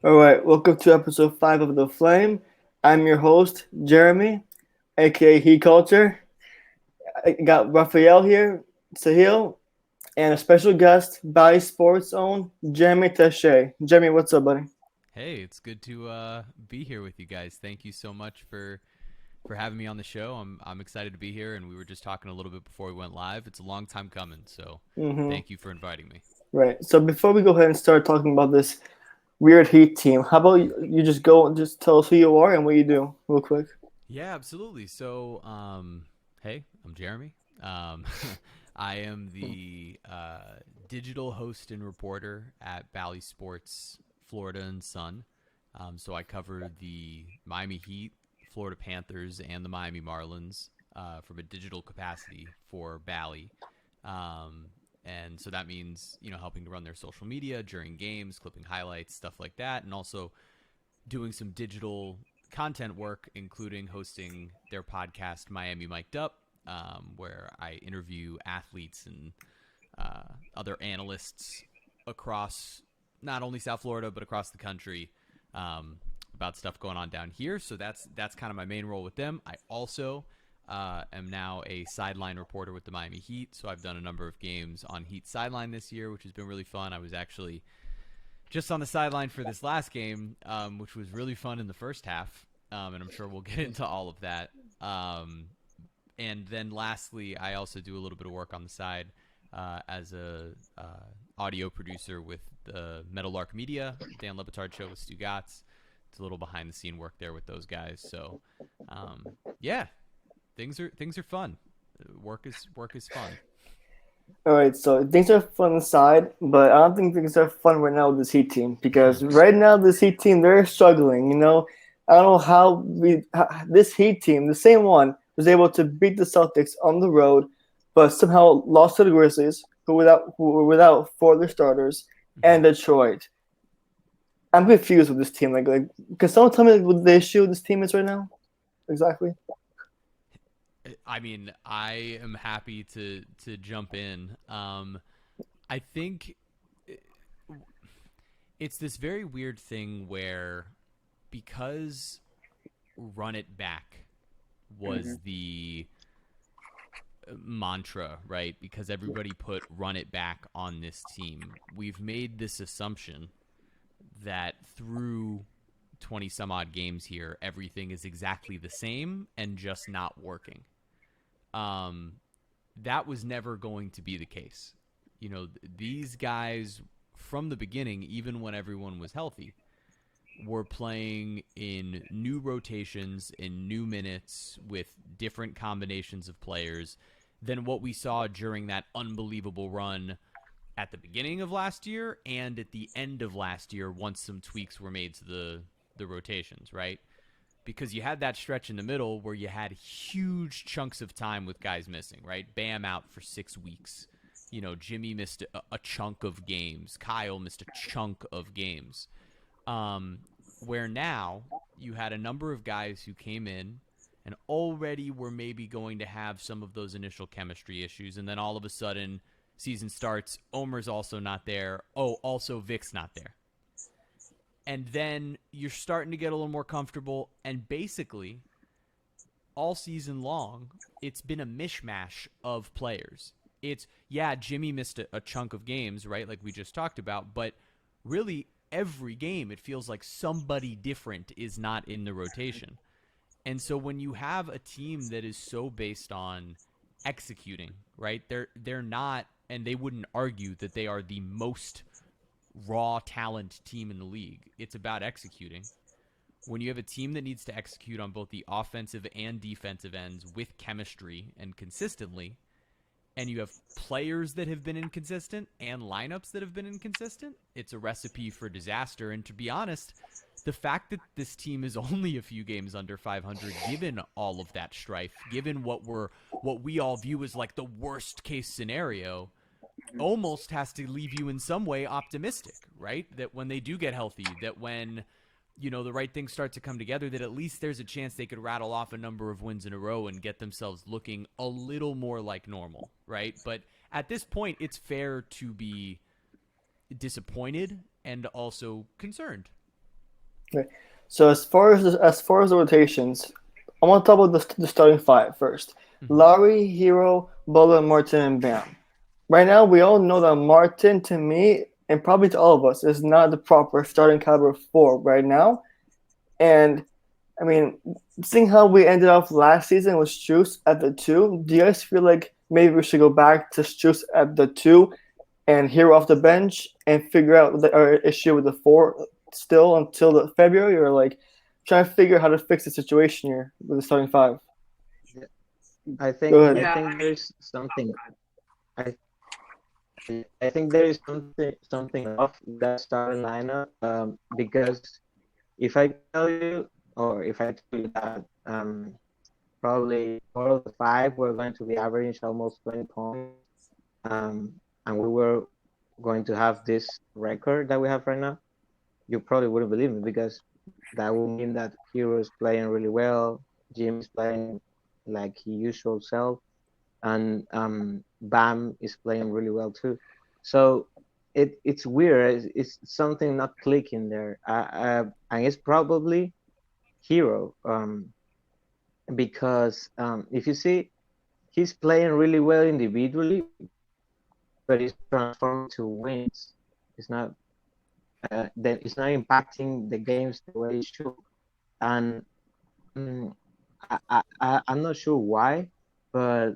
All right, welcome to episode 5 of The Flame. I'm your host, Jeremy, aka He Culture. I got Raphael here, Sahil, and a special guest, Bally Sports own, Jeremy Tache. Jeremy, what's up, buddy? Hey, it's good to be here with you guys. Thank you so much for having me on the show. I'm excited to be here, and we were just talking a little bit before we went live. It's a long time coming, so Mm-hmm. thank you for inviting me. Right, so before we go ahead and start talking about this weird Heat team, how about you just go and just tell us who you are and what you do, real quick? Yeah, absolutely. So, hey, I'm Jeremy. Um, I am the digital host and reporter at Bally Sports, Florida and Sun. So I cover the Miami Heat, Florida Panthers, and the Miami Marlins from a digital capacity for Bally. Um, and so that means helping to run their social media during games, clipping highlights, stuff like that, and also doing some digital content work, including hosting their podcast, Miami Mic'd Up, where I interview athletes and other analysts across not only South Florida but across the country about stuff going on down here. So that's kind of my main role with them. I also am now a sideline reporter with the Miami Heat. So I've done a number of games on Heat sideline this year, which has been really fun. I was actually just on the sideline for this last game, which was really fun in the first half, and I'm sure we'll get into all of that. Um, and then lastly, I also do a little bit of work on the side as a audio producer with the Meadowlark Media, Dan Lebitard show with Stu Gatz. It's a little behind the scene work there with those guys. So yeah, things are fun. Work is fun. All right, so things are fun inside, but I don't think things are fun right now with this Heat team because right now this Heat team they're struggling. I don't know how this Heat team, the same one, was able to beat the Celtics on the road, but somehow lost to the Grizzlies, who were without four of their starters, and Mhm. Detroit. I'm confused with this team. Can someone tell me what the issue with this team is right now? Exactly. I mean, I am happy to jump in. I think it's this very weird thing where because run it back Mm-hmm. was the mantra, right? Because everybody put run it back on this team. We've made this assumption that through 20 some odd games here, everything is exactly the same and just not working. Um, that was never going to be the case. These guys from the beginning, even when everyone was healthy, were playing in new rotations, in new minutes, with different combinations of players than what we saw during that unbelievable run at the beginning of last year and at the end of last year once some tweaks were made to the rotations, right? Because you had that stretch in the middle where you had huge chunks of time with guys missing, right? Bam out for 6 weeks. Jimmy missed a chunk of games. Kyle missed a chunk of games. Um, where now you had a number of guys who came in and already were maybe going to have some of those initial chemistry issues, and then all of a sudden, season starts. Omer's also not there. Oh, also Vic's not there. And then you're starting to get a little more comfortable, and basically all season long, it's been a mishmash of players. It's, yeah, Jimmy missed a chunk of games, right? Like we just talked about, but really every game, it feels like somebody different is not in the rotation. And so when you have a team that is so based on executing, right? They're not, and they wouldn't argue that they are the most raw talent team in the league. It's about executing. When you have a team that needs to execute on both the offensive and defensive ends with chemistry and consistently, and you have players that have been inconsistent and lineups that have been inconsistent, it's a recipe for disaster. And to be honest, the fact that this team is only a few games under 500, given all of that strife, given what we all view as like the worst case scenario, almost has to leave you in some way optimistic, right? That when they do get healthy, that when the right things start to come together, that at least there's a chance they could rattle off a number of wins in a row and get themselves looking a little more like normal, right? But at this point, it's fair to be disappointed and also concerned. Okay. So as far as the rotations, I want to talk about the starting five first. Hmm. Lowry, Hero, Bola, Martin, and Bam. Right now, we all know that Martin, to me, and probably to all of us, is not the proper starting caliber four right now. And I mean, seeing how we ended off last season with Struce at the two, do you guys feel like maybe we should go back to Struce at the two and Hero off the bench and figure out our issue with the four still until the February, or like try to figure out how to fix the situation here with the starting five? Yeah, I Go think ahead. I Yeah, think I there mean, is something. oh, I I think there is something off with that starting lineup. Because if I tell you, or if I tell you that probably four of the five were going to be average almost 20 points, and we were going to have this record that we have right now, you probably wouldn't believe me because that would mean that Hero is playing really well, Jim is playing like his usual self, and Bam is playing really well too. So it's weird. It's something not clicking there, and it's probably Hero, because if you see, he's playing really well individually, but it's not transforming to wins. It's not that it's not impacting the games the way it should. And mm, I'm not sure why, but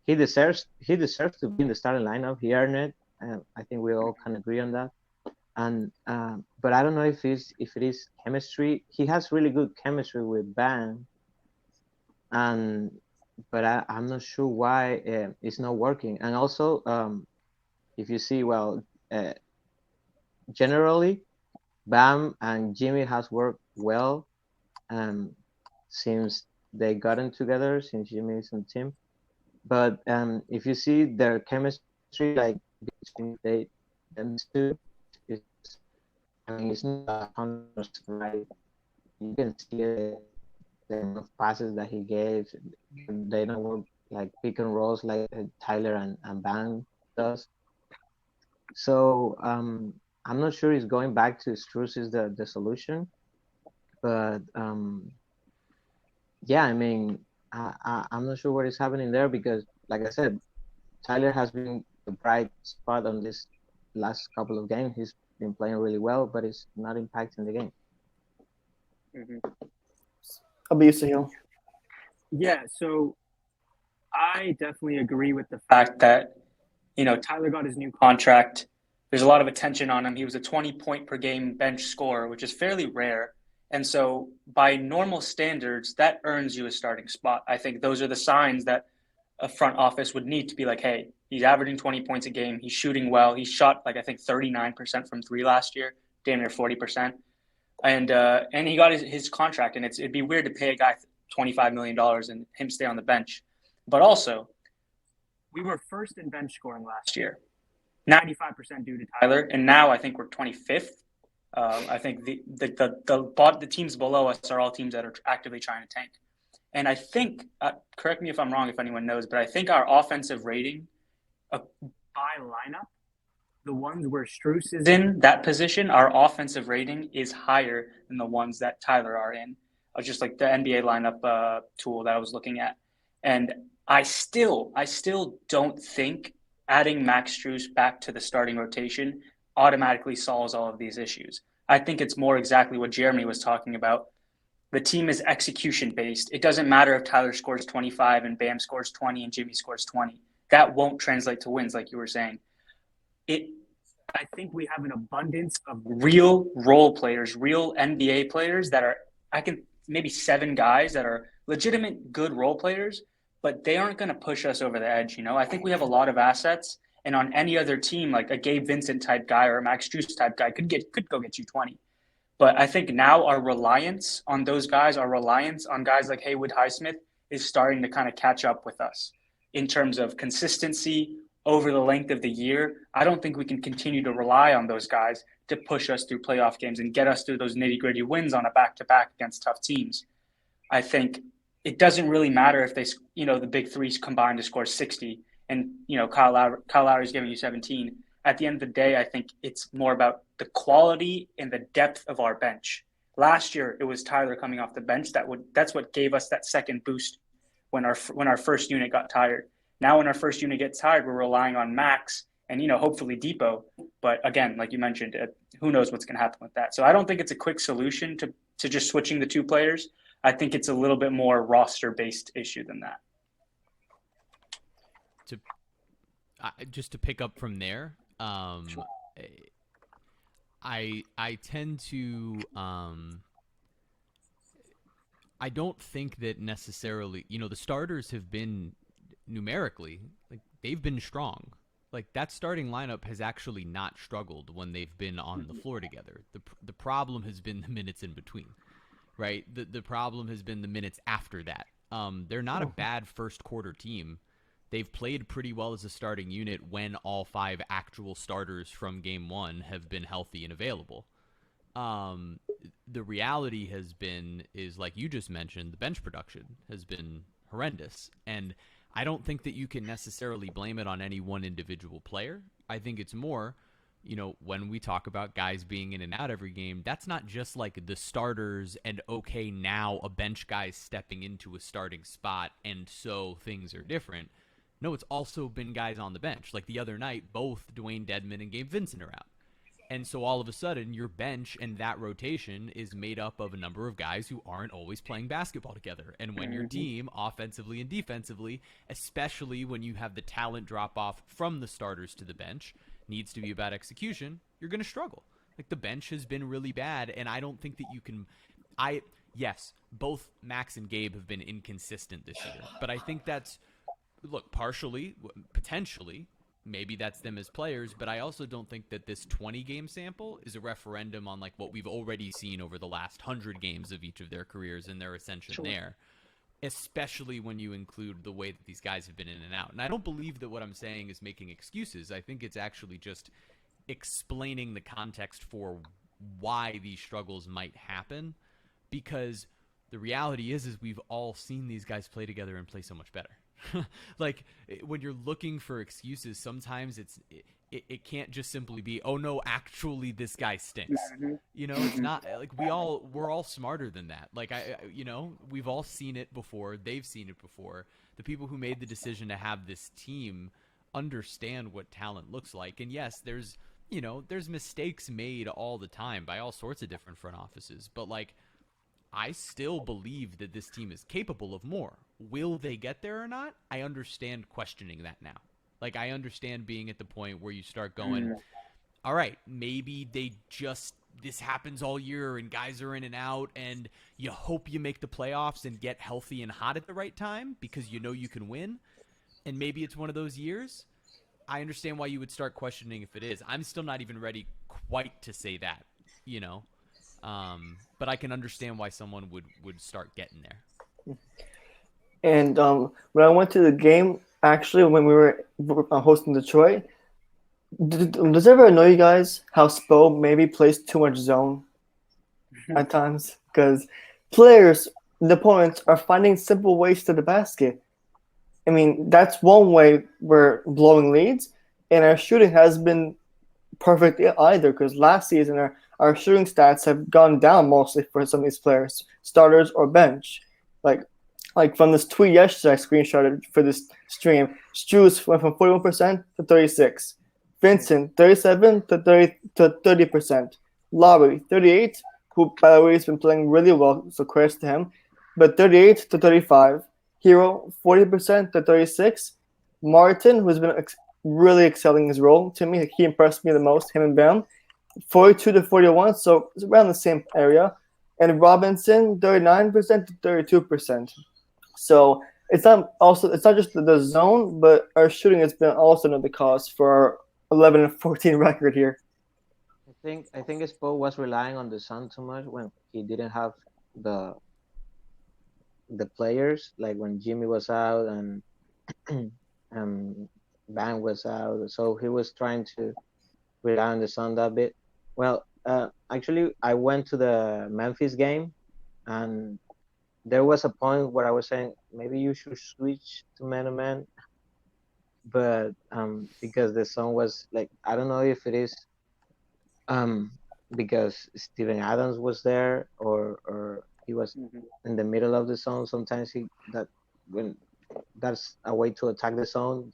he deserves to be in the starting lineup. He earned it. I think we all can agree on that. And but I don't know if it is chemistry. He has really good chemistry with Ban, and but I'm not sure why it's not working. And also, if you see, well, uh, generally, Bam and Jimmy has worked well um, since they gotten together, since Jimmy is on the team. But if you see their chemistry, like between them two, it's I mean it's not 100%, right? You can see the amount of passes that he gave. They don't work like pick and rolls like Tyler and Bang does. So I'm not sure if going back to Struz is the solution, but yeah, I mean I'm not sure what is happening there because, like I said, Tyler has been the bright spot on this last couple of games. He's been playing really well, but it's not impacting the game. mhm. I'll be used to Hill. Yeah, so I definitely agree with the fact that, Tyler got his new contract. There's a lot of attention on him. He was a 20-point per game bench scorer, which is fairly rare. And so, by normal standards, that earns you a starting spot. I think those are the signs that a front office would need to be like, hey, he's averaging 20 points a game. He's shooting well. He shot like I think 39% from three last year, damn near 40%. And he got his contract, and it'd be weird to pay a guy $25 million and him stay on the bench. But also, we were first in bench scoring last year, 95% due to Tyler, and now I think we're 25th. I think the teams below us are all teams that are actively trying to tank. And I think, correct me if I'm wrong, if anyone knows, but I think our offensive rating by lineup, the ones where Struce is in that position, our offensive rating is higher than the ones that Tyler are in. Just like the NBA lineup tool that I was looking at, and I still don't think adding Max Struce back to the starting rotation automatically solves all of these issues. I think it's more exactly what Jeremy was talking about. The team is execution based. It doesn't matter if Tyler scores 25 and Bam scores 20 and Jimmy scores 20. That won't translate to wins, like you were saying. It I think we have an abundance of real role players, real NBA players that are, I can maybe seven guys that are legitimate good role players, but they aren't going to push us over the edge. I think we have a lot of assets, and on any other team, like a Gabe Vincent type guy or a Max Juice type guy could go get you 20. But I think now our reliance on those guys, our reliance on guys like Haywood Highsmith is starting to kind of catch up with us in terms of consistency over the length of the year. I don't think we can continue to rely on those guys to push us through playoff games and get us through those nitty gritty wins on a back to back against tough teams. I think it doesn't really matter if the big three combined to score 60 and, Kyle Lowry's giving you 17. At the end of the day, I think it's more about the quality and the depth of our bench. Last year, it was Tyler coming off the bench that's what gave us that second boost when our first unit got tired. Now, when our first unit gets tired, we're relying on Max and hopefully Depot. But again, like you mentioned, who knows what's going to happen with that? So I don't think it's a quick solution to just switching the two players. I think it's a little bit more roster based issue than that. Just to pick up from there, I tend to I don't think that necessarily, the starters have been numerically, like, they've been strong. Like, that starting lineup has actually not struggled when they've been on the floor together. The problem has been the minutes in between, right? The problem has been the minutes after that. They're not a bad first quarter team. They've played pretty well as a starting unit when all 5 actual starters from game 1 have been healthy and available. The reality is like you just mentioned, the bench production has been horrendous. And I don't think that you can necessarily blame it on any one individual player. I think it's more, when we talk about guys being in and out every game, that's not just like the starters and okay, now a bench guy's stepping into a starting spot and so things are different. No, it's also been guys on the bench. Like the other night, both Dwayne Dedmon and Gabe Vincent are out. And so all of a sudden, your bench and that rotation is made up of a number of guys who aren't always playing basketball together. And when your team, offensively and defensively, especially when you have the talent drop off from the starters to the bench, needs to be about execution, you're going to struggle. Like, the bench has been really bad, and I don't think that you can... Yes, both Max and Gabe have been inconsistent this year, but I think that's... Look, partially, potentially, maybe that's them as players, but I also don't think that this 20-game sample is a referendum on like what we've already seen over the last 100 games of each of their careers and their ascension there, especially when you include the way that these guys have been in and out. And I don't believe that what I'm saying is making excuses. I think it's actually just explaining the context for why these struggles might happen, because the reality is we've all seen these guys play together and play so much better. Like, when you're looking for excuses, sometimes it can't just simply be, oh no, actually this guy stinks. It's not like we're all smarter than that. Like, we've all seen it before. They've seen it before. The people who made the decision to have this team understand what talent looks like. And yes, there's mistakes made all the time by all sorts of different front offices, but like, I still believe that this team is capable of more. Will they get there or not? I understand questioning that now. Like, I understand being at the point where you start going, all right, maybe this happens all year and guys are in and out and you hope you make the playoffs and get healthy and hot at the right time because you can win. And maybe it's one of those years. I understand why you would start questioning if it is. I'm still not even ready quite to say that, but I can understand why someone would start getting there. And when I went to the game, actually, when we were hosting Detroit, does it ever annoy you guys how Spo maybe plays too much zone at times? Because players, the opponents, are finding simple ways to the basket. I mean, that's one way we're blowing leads, and our shooting has been perfect either, because last season our shooting stats have gone down mostly for some of these players, starters or bench. Like from this tweet yesterday I screenshotted for this stream, Struz went from 41% to 36%. Vincent, 37 to 30%. Lowry, 38, who by the way has been playing really well, so credits to him, but 38 to 35. Hero, 40% to 36. Martin, who's been really excelling his role. To me, he impressed me the most, him and Bam. 42 to 41, so it's around the same area. And Robinson, 39% to 32%. So it's not just the zone, but our shooting has been also another cause for our 11 and 14 record here. I think Spo was relying on the sun too much when he didn't have the players, like when Jimmy was out and Bang was out, so he was trying to rely on the sun that bit. Well, actually, I went to the Memphis game, and there was a point where I was saying maybe you should switch to man-to-man, but because the sun was like, I don't know if it is because Steven Adams was there, or he was Mhm. in the middle of the zone. Sometimes he that when that's a way to attack the zone.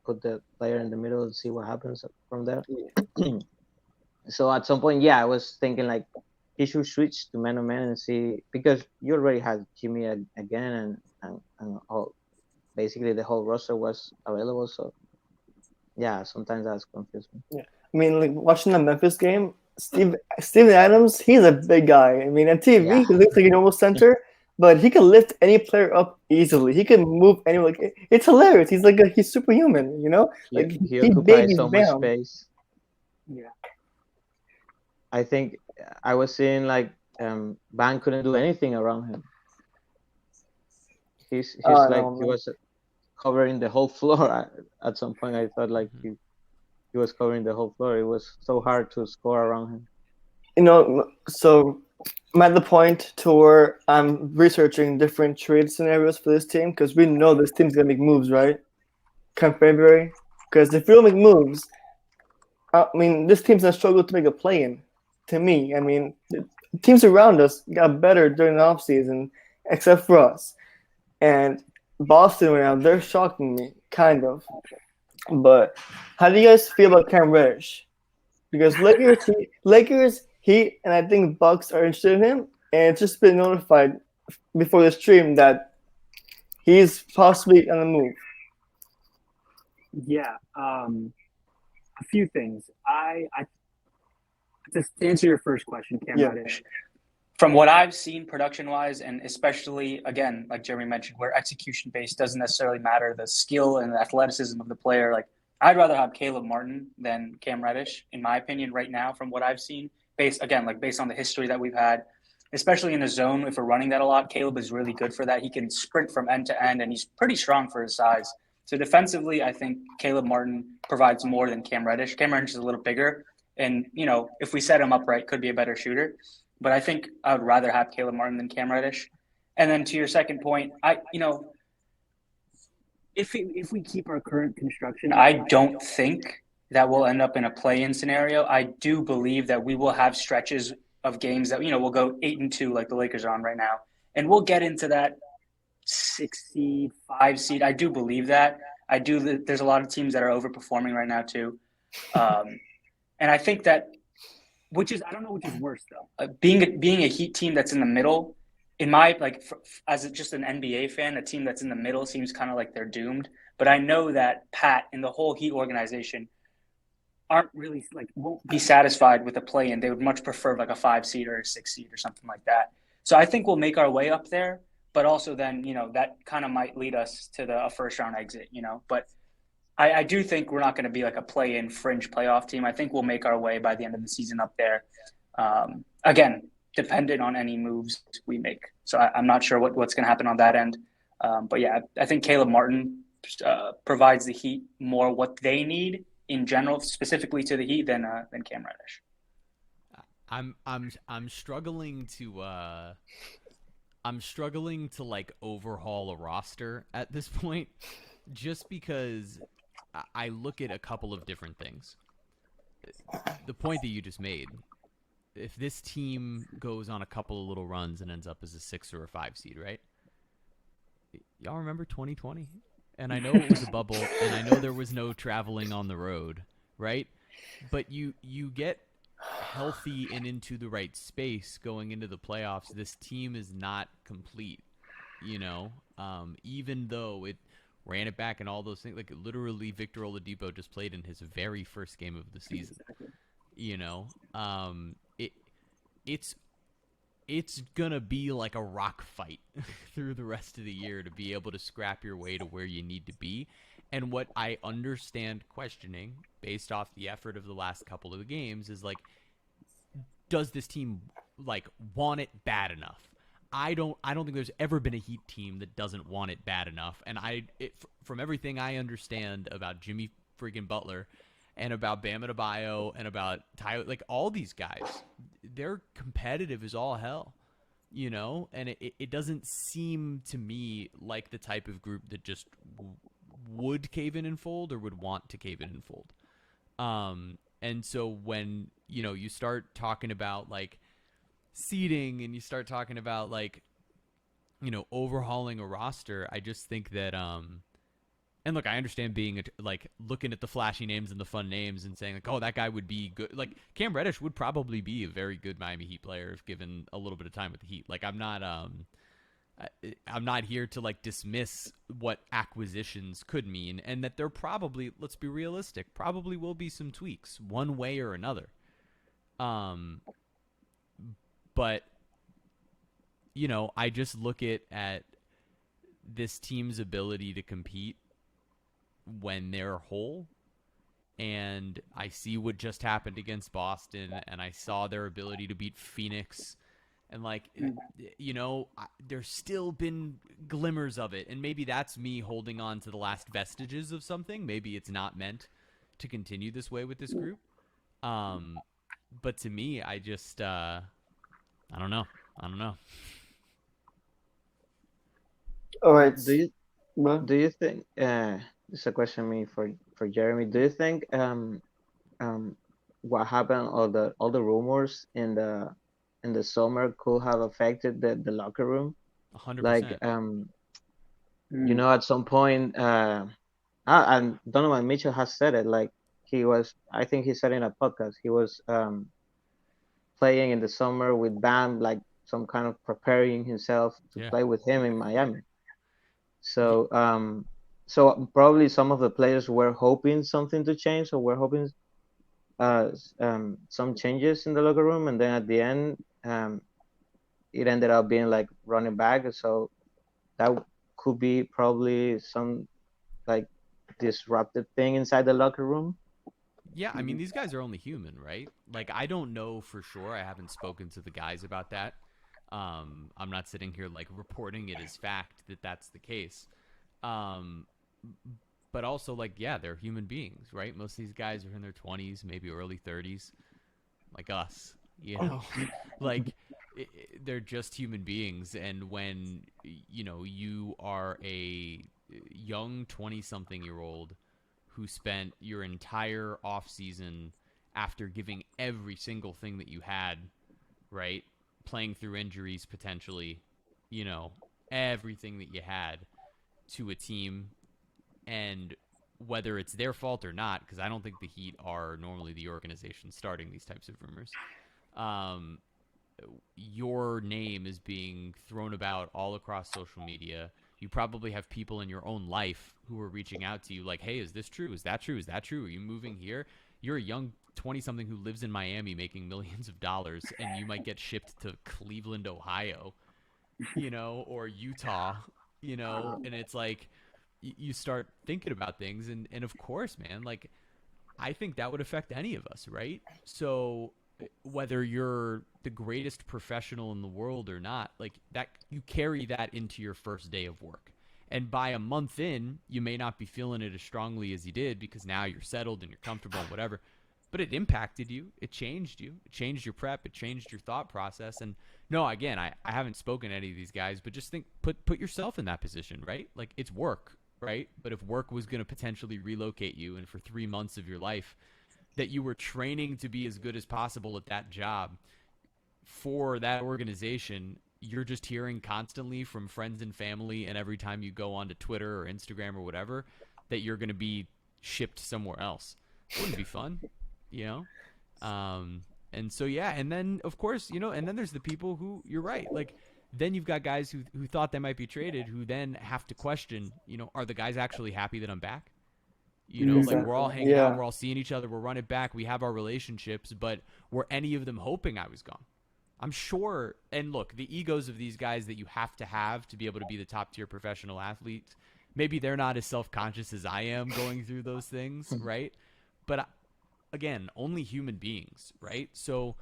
Put the player in the middle and see what happens from there. So at some point, yeah, I was thinking like he should switch to man on man and see, because you already had Jimmy again, and all basically the whole roster was available. So yeah, sometimes that's confusing. Yeah. I mean, like watching the Memphis game, Steven Adams, he's a big guy. I mean, on Yeah, TV, he looks like a normal center, but he can lift any player up easily. He can move anyone. Like it's hilarious. He's superhuman. he Like he he occupies babies so much Bam. space. Yeah. I think I was seeing like Van couldn't do anything around him. He's I like know, he man. was covering the whole floor. At some point, I thought like Mhm. he was covering the whole floor. It was so hard to score around him. So I'm at the point to where I'm researching different trade scenarios for this team because we know this team's gonna make moves, right? Come February. Because if we don't make moves, I mean, this team's gonna struggle to make a play-in. To me, I mean, the teams around us got better during the offseason, except for us. And Boston right now, they're shocking me, kind of. But how do you guys feel about Cam Reddish? Because Lakers, Heat, and I think Bucks are interested in him, and it's just been notified before the stream that he's possibly on the move. Yeah. A few things. I just to answer your first question, Cam Yeah, Reddish. From what I've seen production wise, and especially again, like Jeremy mentioned, where execution based doesn't necessarily matter, the skill and the athleticism of the player. Like I'd rather have Caleb Martin than Cam Reddish, in my opinion, right now, from what I've seen. Based on the history that we've had, especially in the zone, if we're running that a lot, Caleb is really good for that. He can sprint from end to end, and he's pretty strong for his size. So defensively, I think Caleb Martin provides more than Cam Reddish. Cam Reddish is a little bigger, and if we set him up right, could be a better shooter. But I think I would rather have Caleb Martin than Cam Reddish. And then to your second point, if we keep our current construction, I don't think that we'll end up in a play-in scenario. I do believe that we will have stretches of games that we'll go 8-2 like the Lakers are on right now, and we'll get into that 6 seed, 5 seed. I do believe that. I do. There's a lot of teams that are overperforming right now too, and I think that I don't know which is worse though. Being a Heat team that's in the middle, in my as just an NBA fan, a team that's in the middle seems kind of like they're doomed. But I know that Pat and the whole Heat organization aren't really won't be satisfied with a play in. They would much prefer like a 5 seed or a 6 seed or something like that. So I think we'll make our way up there, but also then that kind of might lead us to a first round exit. But I do think we're not going to be like a play-in fringe playoff team. I think we'll make our way by the end of the season up there. Again, dependent on any moves we make. So I'm not sure what's going to happen on that end. But yeah, I think Caleb Martin provides the Heat more what they need in general, specifically to the Heat, than Cam Reddish. I'm struggling to like overhaul a roster at this point, just because I look at a couple of different things. The point that you just made, if this team goes on a couple of little runs and ends up as a 6 or a 5 seed, right? Y'all remember 2020? And I know it was a bubble, and I know there was no traveling on the road, right? But you get healthy and into the right space going into the playoffs. This team is not complete, even though it ran it back and all those things. Like literally, Victor Oladipo just played in his very first game of the season. It's gonna be like a rock fight through the rest of the year to be able to scrap your way to where you need to be. And what I understand questioning based off the effort of the last couple of the games is like, does this team like want it bad enough? I don't think there's ever been a Heat team that doesn't want it bad enough. And from everything I understand about Jimmy freaking Butler and about Bam Adebayo and about Tyler, like all these guys, they're competitive as all hell, and it doesn't seem to me like the type of group that just would cave in and fold or would want to cave in and fold. And so when you start talking about like seeding and you start talking about like overhauling a roster. I just think that and look, I understand being like looking at the flashy names and the fun names and saying like, oh, that guy would be good. Like Cam Reddish would probably be a very good Miami Heat player if given a little bit of time with the Heat. Like I'm not here to like dismiss what acquisitions could mean, and that there probably, let's be realistic, probably will be some tweaks one way or another. Um, but I just look at this team's ability to compete when they're whole, and I see what just happened against Boston, and I saw their ability to beat Phoenix, and like there's still been glimmers of it, and maybe that's me holding on to the last vestiges of something. Maybe it's not meant to continue this way with this group. But to me, I just I don't know. All right. Do you Well, do you think this is a question me for Jeremy. Do you think um what happened, all the rumors in the summer could have affected the locker room? Like 100%. at some point and Donovan Mitchell has said it, like I think he said in a podcast, he was playing in the summer with Bam, like some kind of preparing himself to Yeah. play with him in Miami. Yeah. So probably some of the players were hoping something to change, or were hoping some changes in the locker room, and then at the end, it ended up being like running back. So that could be probably some like disruptive thing inside the locker room. Yeah, I mean, these guys are only human, right? Like, I don't know for sure. I haven't spoken to the guys about that. I'm not sitting here like reporting it as fact that that's the case. Um, but also, like, yeah, they're human beings, right? Most of these guys are in their 20s, maybe early 30s, like us, like they're just human beings. And when, you are a young 20 something year old who spent your entire off season after giving every single thing that you had, right? Playing through injuries potentially, you know, everything that you had to a team, and whether it's their fault or not, because I don't think the Heat are normally the organization starting these types of rumors. Um, your name is being thrown about all across social media. You probably have people in your own life who are reaching out to you like, hey, is this true? Is that true? Is that true? Are you moving here? You're a young 20 something who lives in Miami making millions of dollars, and you might get shipped to Cleveland, Ohio, or Utah, and it's like you start thinking about things. And of course, man, like I think that would affect any of us, right? So whether you're the greatest professional in the world or not, like that, you carry that into your first day of work. And by a month in, you may not be feeling it as strongly as you did because now you're settled and you're comfortable and whatever. But it impacted you. It changed you. It changed your prep. It changed your thought process. And no, again, I haven't spoken to any of these guys, but just think, put yourself in that position, right? Like it's work, right? But if work was going to potentially relocate you, and for 3 months of your life that you were training to be as good as possible at that job for that organization, you're just hearing constantly from friends and family, and every time you go onto Twitter or Instagram or whatever, that you're going to be shipped somewhere else. It wouldn't be fun, you know? And so, yeah, and then, of course, and then there's the people who, you're right, like, then you've got guys who thought they might be traded who then have to question, are the guys actually happy that I'm back? Like we're all hanging out, yeah. we're all seeing each other, we're running back, we have our relationships, but were any of them hoping I was gone? I'm sure. And look, the egos of these guys that you have to be able to be the top tier professional athletes, maybe they're not as self-conscious as I am going through those things, right? But again, only human beings, right? So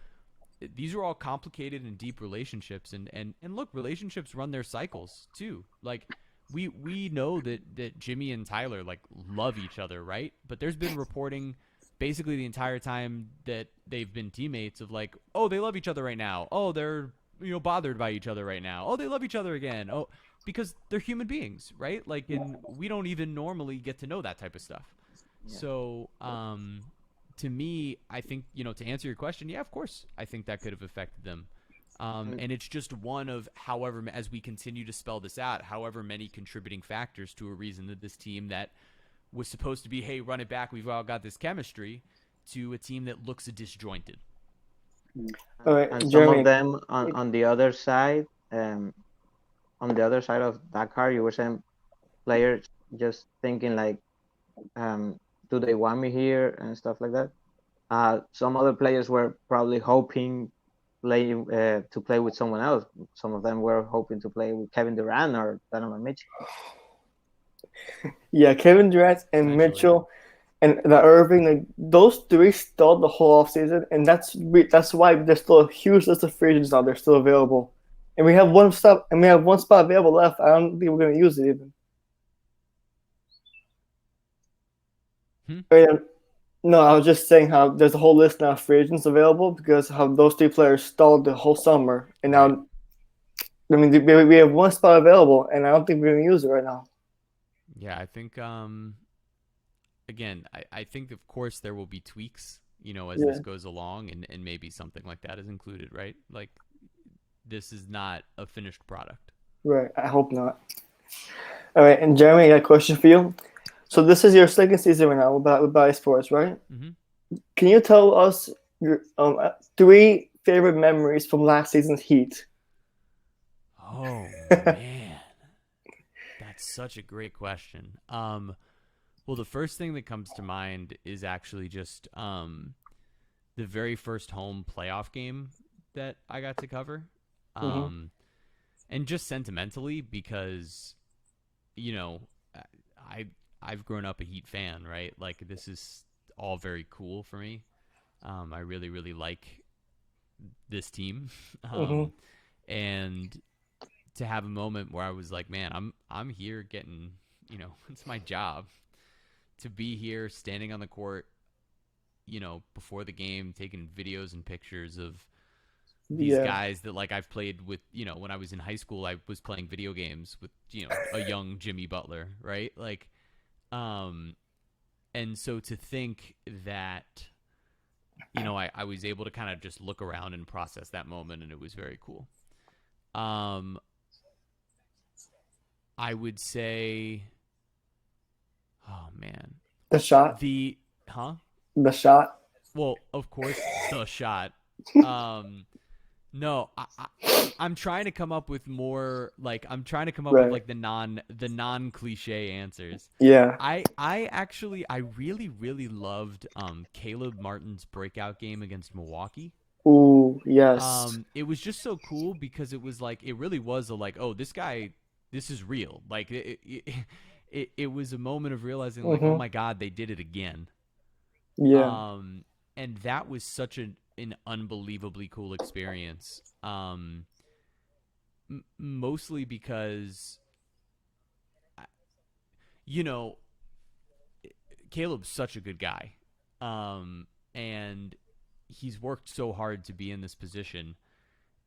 these are all complicated and deep relationships, and look, relationships run their cycles too. Like we know that Jimmy and Tyler like love each other, right? But there's been reporting basically the entire time that they've been teammates of like, oh, they love each other right now. Oh, they're bothered by each other right now. Oh, they love each other again. Oh, because they're human beings, right? Like, and we don't even normally get to know that type of stuff. Yeah. So, to me, I think, to answer your question, yeah, of course, I think that could have affected them. And it's just one of however, as we continue to spell this out, however many contributing factors to a reason that this team that was supposed to be, hey, run it back, we've all got this chemistry, to a team that looks disjointed. All right, And some Jeremy. of them on the other side, on the other side of that car, you were saying players just thinking like, do they want me here and stuff like that. Some other players were probably hoping to play with someone else. Some of them were hoping to play with Kevin Durant or Donovan Mitchell. Yeah, Kevin Durant and Mitchell and the Irving, like, those three stalled the whole offseason, and that's why there's still a huge list of free agents out there still available. And we have one spot available left. I don't think we're gonna use it even. Yeah, no, I was just saying how there's a whole list now of free agents available because how those three players stalled the whole summer, and now, I mean, we have one spot available, and I don't think we're gonna use it right now. Yeah, I think again, I think of course there will be tweaks, as this goes along, and maybe something like that is included, right? Like, this is not a finished product. Right, I hope not. All right, and Jeremy, I got a question for you. So this is your second season right now with Bally Sports, right? Mm-hmm. Can you tell us your 3 favorite memories from last season's Heat? Oh man, that's such a great question. Well, the first thing that comes to mind is actually just the very first home playoff game that I got to cover, and just sentimentally because, I've grown up a Heat fan, right? Like, this is all very cool for me. I really, really like this team, and to have a moment where I was like, man, I'm here getting, it's my job to be here, standing on the court, before the game, taking videos and pictures of these guys that, like, I've played with, when I was in high school, I was playing video games with, a young Jimmy Butler, right? Like, and so to think that, I was able to kind of just look around and process that moment, and it was very cool. I would say, oh man, the shot. The shot. Well, of course, the shot. No, I'm trying to come up with more, like, with like the non cliche answers. Yeah. I really, really loved Caleb Martin's breakout game against Milwaukee. Ooh, yes. It was just so cool because it was like, it really was a, like, oh, this guy, this is real. Like, it was a moment of realizing, like, oh my God, they did it again. Yeah. And that was such an unbelievably cool experience. Mostly because, Caleb's such a good guy. And he's worked so hard to be in this position.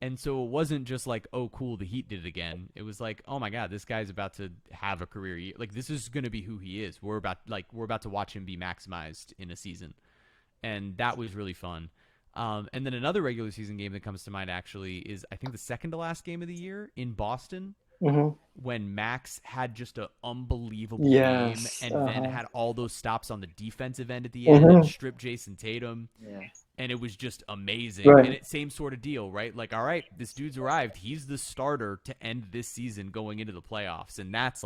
And so it wasn't just like, oh, cool, the Heat did it again. It was like, oh my God, this guy's about to have a career year. Like, this is going to be who he is. We're about to watch him be maximized in a season. And that was really fun. And then another regular season game that comes to mind actually is, I think, the second to last game of the year in Boston, when Max had just an unbelievable game, and then had all those stops on the defensive end at the end, and stripped Jason Tatum. Yeah. And it was just amazing. Right. And it's same sort of deal, right? Like, all right, this dude's arrived. He's the starter to end this season going into the playoffs. And that's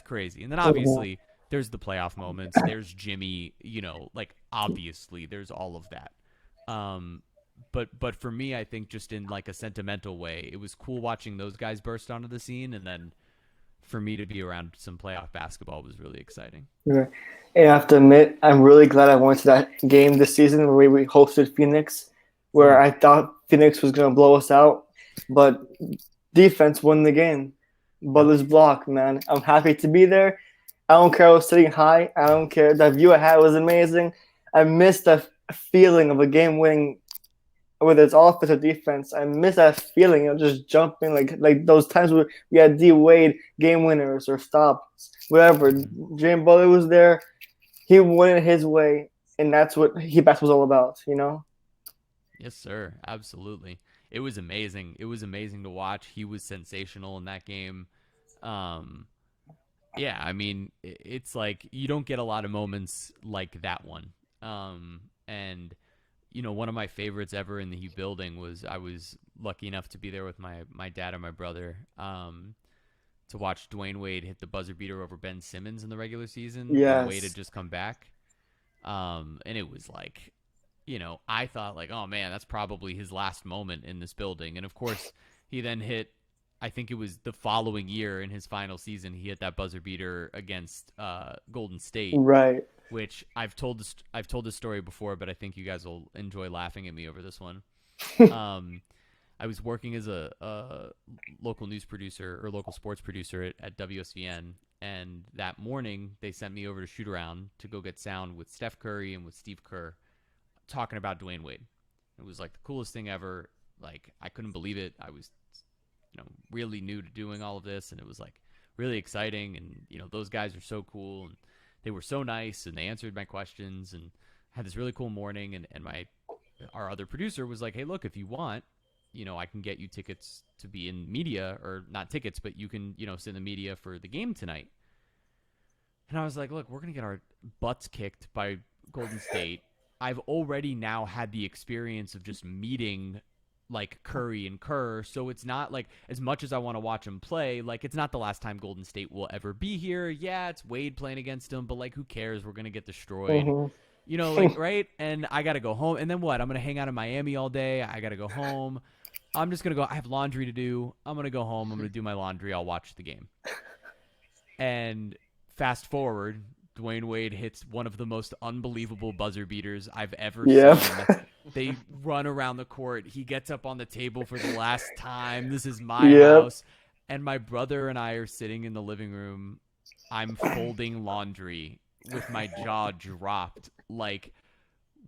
crazy. And then obviously there's the playoff moments. There's Jimmy, like, obviously there's all of that. But for me, I think just in, like, a sentimental way, it was cool watching those guys burst onto the scene, and then for me to be around some playoff basketball was really exciting. Yeah. And I have to admit, I'm really glad I went to that game this season where we hosted Phoenix, where I thought Phoenix was going to blow us out, but defense won the game. Butler's block, man. I'm happy to be there. I don't care I was sitting high. I don't care. That view I had was amazing. I missed that feeling of a game winning, whether it's offense or defense. I miss that feeling of just jumping, like those times where we had D Wade game winners or stops, whatever. Jimmy Butler was there. He won it his way. and that's what heat basketball was all about. You know. Yes, sir. Absolutely. It was amazing. It was amazing to watch. He was sensational in that game. Um, yeah, I mean, it's like you don't get a lot of moments like that one. And one of my favorites ever in the Hugh building was I was lucky enough to be there with my dad and my brother to watch Dwayne Wade hit the buzzer beater over Ben Simmons in the regular season when Wade had Yes. just come back. And it was like, I thought like, oh man, that's probably his last moment in this building. And of course, he then hit. I think it was the following year in his final season, he hit that buzzer beater against Golden State, Right. which I've told this story before, but I think you guys will enjoy laughing at me over this one. Um, I was working as a local news producer or local sports producer at WSVN, and that morning they sent me over to shoot around to go get sound with Steph Curry and with Steve Kerr talking about Dwayne Wade. It was like the coolest thing ever. Like I couldn't believe it. I was, really new to doing all of this, and it was like really exciting. And those guys are so cool, and they were so nice, and they answered my questions, and had this really cool morning. And our other producer was like, "Hey, look, if you want, I can get you tickets to be in media, or not tickets, but you can, sit in the media for the game tonight." And I was like, "Look, we're gonna get our butts kicked by Golden State. I've already now had the experience of just meeting like Curry and Kerr, so it's not like as much as I want to watch him play, like it's not the last time Golden State will ever be here. Yeah, it's Wade playing against him, but like who cares? We're gonna get destroyed." Hmm. Like right? And I gotta go home. And then what? I'm gonna hang out in Miami all day. I gotta go home. I'm just gonna go. I have laundry to do. I'm gonna go home. I'm gonna do my laundry. I'll watch the game. And fast forward, Dwayne Wade hits one of the most unbelievable buzzer beaters I've ever Yeah. seen. They run around the court. He gets up on the table for the last time. This is my Yep. house. And my brother and I are sitting in the living room. I'm folding laundry with my jaw dropped. Like,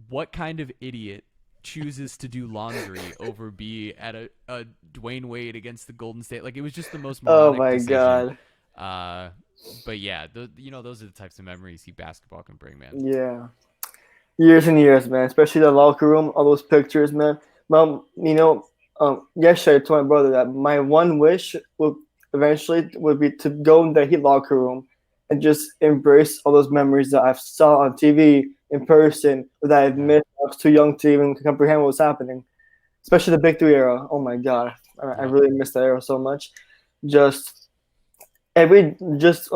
what kind of idiot chooses to do laundry over be at a Dwayne Wade against the Golden State? Like, it was just the most Oh moronic my decision. God. But yeah, those are the types of memories basketball can bring, man. Yeah. Years and years, man. Especially the locker room, all those pictures, man. Mom, yesterday I told my brother that my one wish would eventually would be to go in the Heat locker room and just embrace all those memories that I've saw on TV in person or that I've Yeah. missed. I was too young to even comprehend what was happening. Especially the Big Three era. Oh my God, I Yep. really miss that era so much. Just every just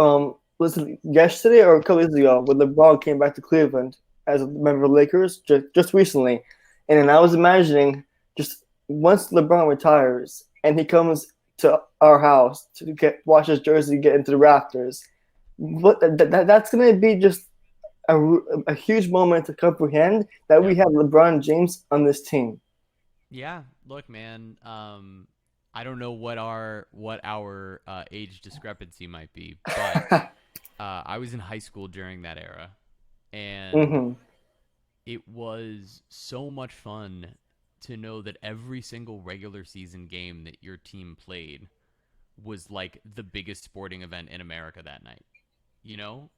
listen yesterday or a couple weeks ago when LeBron came back to Cleveland as a member of the Lakers just recently, and then I was imagining just once LeBron retires and he comes to our house to get watch his jersey get into the rafters, that's gonna be just a huge moment to comprehend that we Yep. have LeBron James on this team. Yeah. Look, man. I don't know what our age discrepancy might be, but I was in high school during that era, and Hmm. it was so much fun to know that every single regular season game that your team played was like the biggest sporting event in America that night.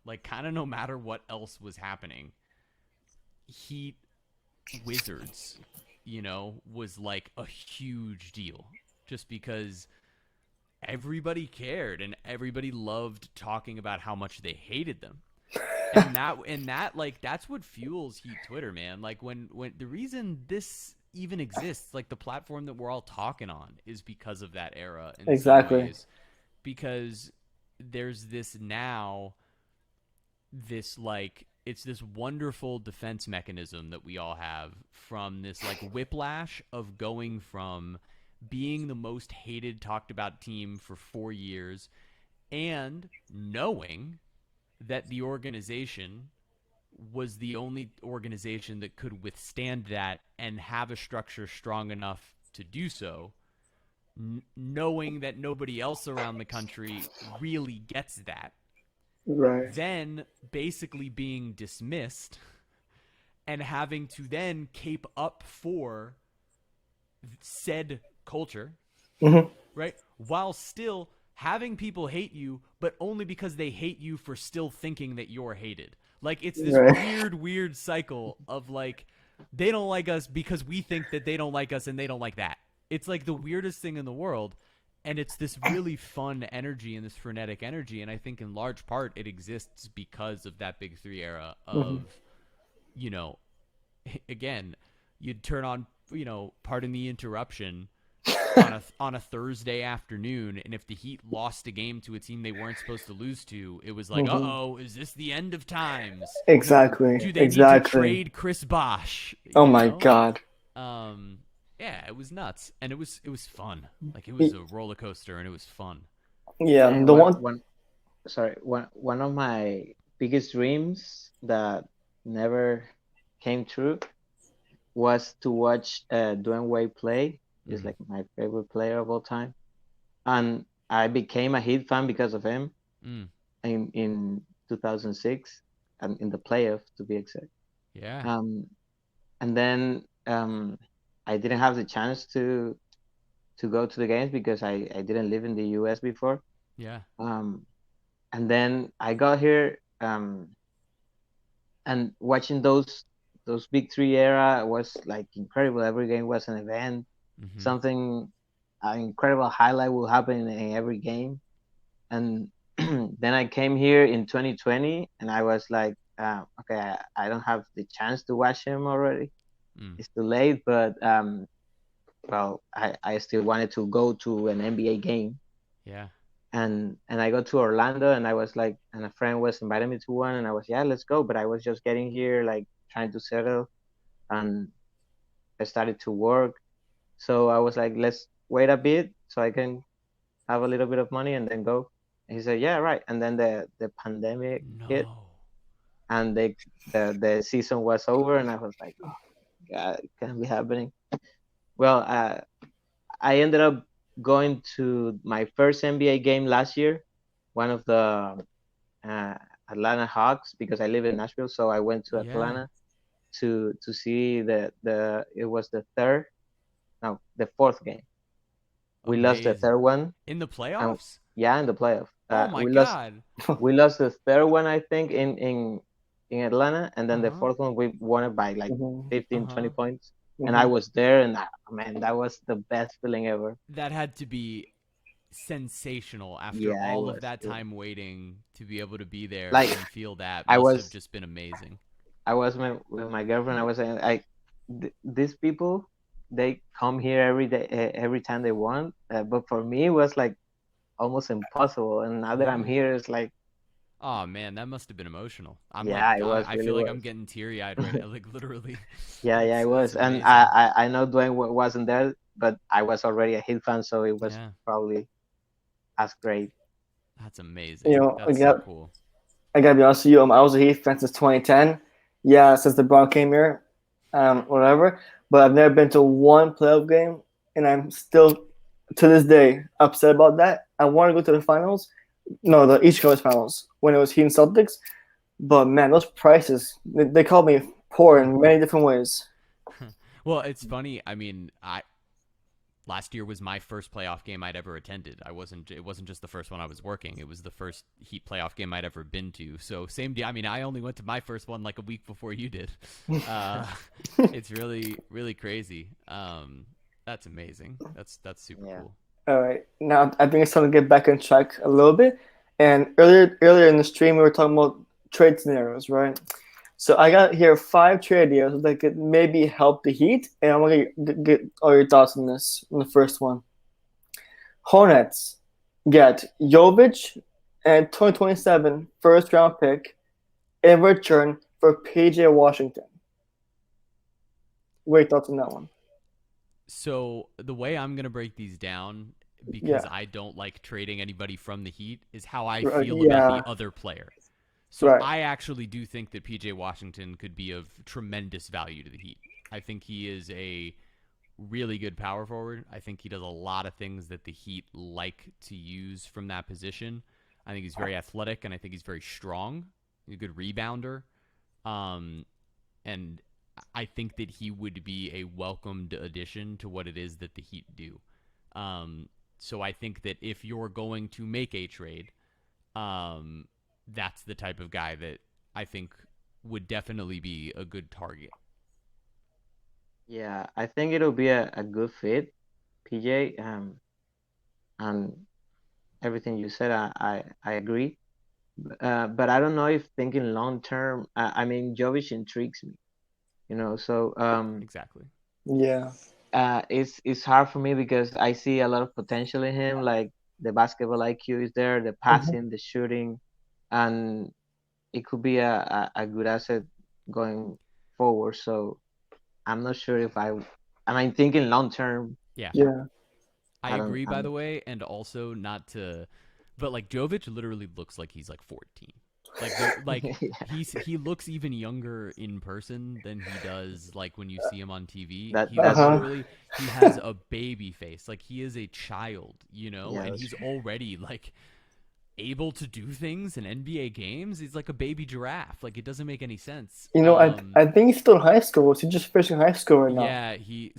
Like kind of no matter what else was happening, Heat Wizards, was like a huge deal just because everybody cared and everybody loved talking about how much they hated them. And that like that's what fuels Heat Twitter, man. Like when the reason this even exists, like the platform that we're all talking on, is because of that era in some Exactly. ways. Because there's this like it's this wonderful defense mechanism that we all have from this like whiplash of going from being the most hated, talked about team for 4 years and knowing that the organization was the only organization that could withstand that and have a structure strong enough to do so, knowing that nobody else around the country really gets that, Right. then basically being dismissed and having to then cape up for said culture, Hmm. right? While still having people hate you, but only because they hate you for still thinking that you're hated. Like it's this Right. weird cycle of like they don't like us because we think that they don't like us and they don't like that. It's like the weirdest thing in the world. And it's this really fun energy and this frenetic energy. And I think in large part it exists because of that Big Three era Mhm. of, you know, again, you'd turn on, pardon the interruption, on a Thursday afternoon, and if the Heat lost a game to a team they weren't supposed to lose to, it was like, Mhm. oh, is this the end of times? Exactly. Do they need to Exactly. trade Chris Bosh? Oh my God. Um, yeah, it was nuts, and it was fun. Like it was a roller coaster, and it was fun. Yeah. And The one. one of my biggest dreams that never came true was to watch Dwayne Wade play. He's Mm, like my favorite player of all time, and I became a Heat fan because of him mm, in 2006 and in the playoff to be exact. yeah, Um, and then I didn't have the chance to go to the games because I didn't live in the US before. yeah, Um, and then I got here and watching those big three era was like incredible. Every game was an event. mm-hmm. Something an incredible highlight will happen in every game. And then I came here in 2020 and I was like, okay, I don't have the chance to watch him already. Mm, It's too late, but well, I still wanted to go to an NBA game. yeah, And I go to Orlando and I was like, and a friend was inviting me to one and I was, yeah, let's go. But I was just getting here, like trying to settle and I started to work. So I was like, let's wait a bit so I can have a little bit of money and then go. And he said, yeah, right. And then the pandemic hit no, and the season was over and I was like, oh God, it can't be happening. Well, I ended up going to my first NBA game last year, one of the uh, Atlanta Hawks because I live in Nashville, so I went to yeah, Atlanta to see the it was the third, no, the fourth game. We lost the amazing. third one, In the and playoffs? yeah, in the playoff, Oh my we lost god. we lost the third one I think in Atlanta, and then the Uh-huh. fourth one we won it by like Mhm. 15, 20 Uh-huh. points, and I Mhm. was there, and man, that was the best feeling ever. That had to be sensational after Yeah, it all of was. that time waiting to be able to be there Like and feel that I must have was just been amazing. with my girlfriend. I was saying, these people, they come here every day, every time they want. But for me, it was like almost impossible. And now that I'm Yeah. here, it's like, Oh man, that must have been emotional. I'm like yeah, it dying. was I really feel like I'm was. getting teary-eyed right now, like literally. Yeah, yeah, it That's was. And amazing. I know Dwayne wasn't there, but I was already a Heat fan, so it was Yeah. probably as great. That's You amazing. know, That's so cool. I gotta be honest with you. I was a Heat fan since 2010. Yeah, since LeBron came here, whatever. But I've never been to one playoff game, and I'm still to this day upset about that. I want to go to the finals. No, the East Coast finals when it was Heat and Celtics. But man, those prices, they called me poor in many different ways. Well, it's funny. I mean, I last year was my first playoff game I'd ever attended. I wasn't. It wasn't just the first one I was working. It was the first Heat playoff game I'd ever been to. So same deal. I mean, I only went to my first one like a week before you did. Uh, it's really crazy. That's amazing. That's super Yeah. cool. All right, now I think it's time to get back on track a little bit. And earlier in the stream, we were talking about trade scenarios, right? So I got here 5 trade ideas that could maybe help the Heat, and I want to get all your thoughts on this. On the first one, Hornets get Jovic and 2027 first round pick in return for PJ Washington. What are your thoughts on that one? So the way I'm gonna break these down, because Yeah, I don't like trading anybody from the Heat, is how I feel about the yeah, other player. So right. I actually do think that PJ Washington could be of tremendous value to the Heat. I think he is a really good power forward. I think he does a lot of things that the Heat like to use from that position. I think he's very athletic and I think he's very strong. He's a good rebounder. Um, and I think that he would be a welcomed addition to what it is that the Heat do. Um, so I think that if you're going to make a trade, um, that's the type of guy that I think would definitely be a good target. Yeah, I think it'll be a good fit, PJ. And everything you said, I agree. But I don't know if thinking long term. I mean, Jovic intrigues me, you know. So Exactly. Yeah. it's hard for me because I see a lot of potential in him. Like the basketball IQ is there, the Mhm. passing, the shooting, and it could be a good asset going forward. So I'm not sure if I'm thinking long term. Yeah. Yeah. I I don't. agree, by I'm the way, and also not to, but like Jovic literally looks like he's like 14. Like yeah, he looks even younger in person than he does like when you see him on TV. that He that's Uh-huh. true. literally he has a baby face. Like he is a child, you know, Yeah, and that's he's true. already like able to do things in NBA games. He's like a baby giraffe. Like it doesn't make any sense. You know, I think he's still in high school. He's just finishing high school right now. Yeah, he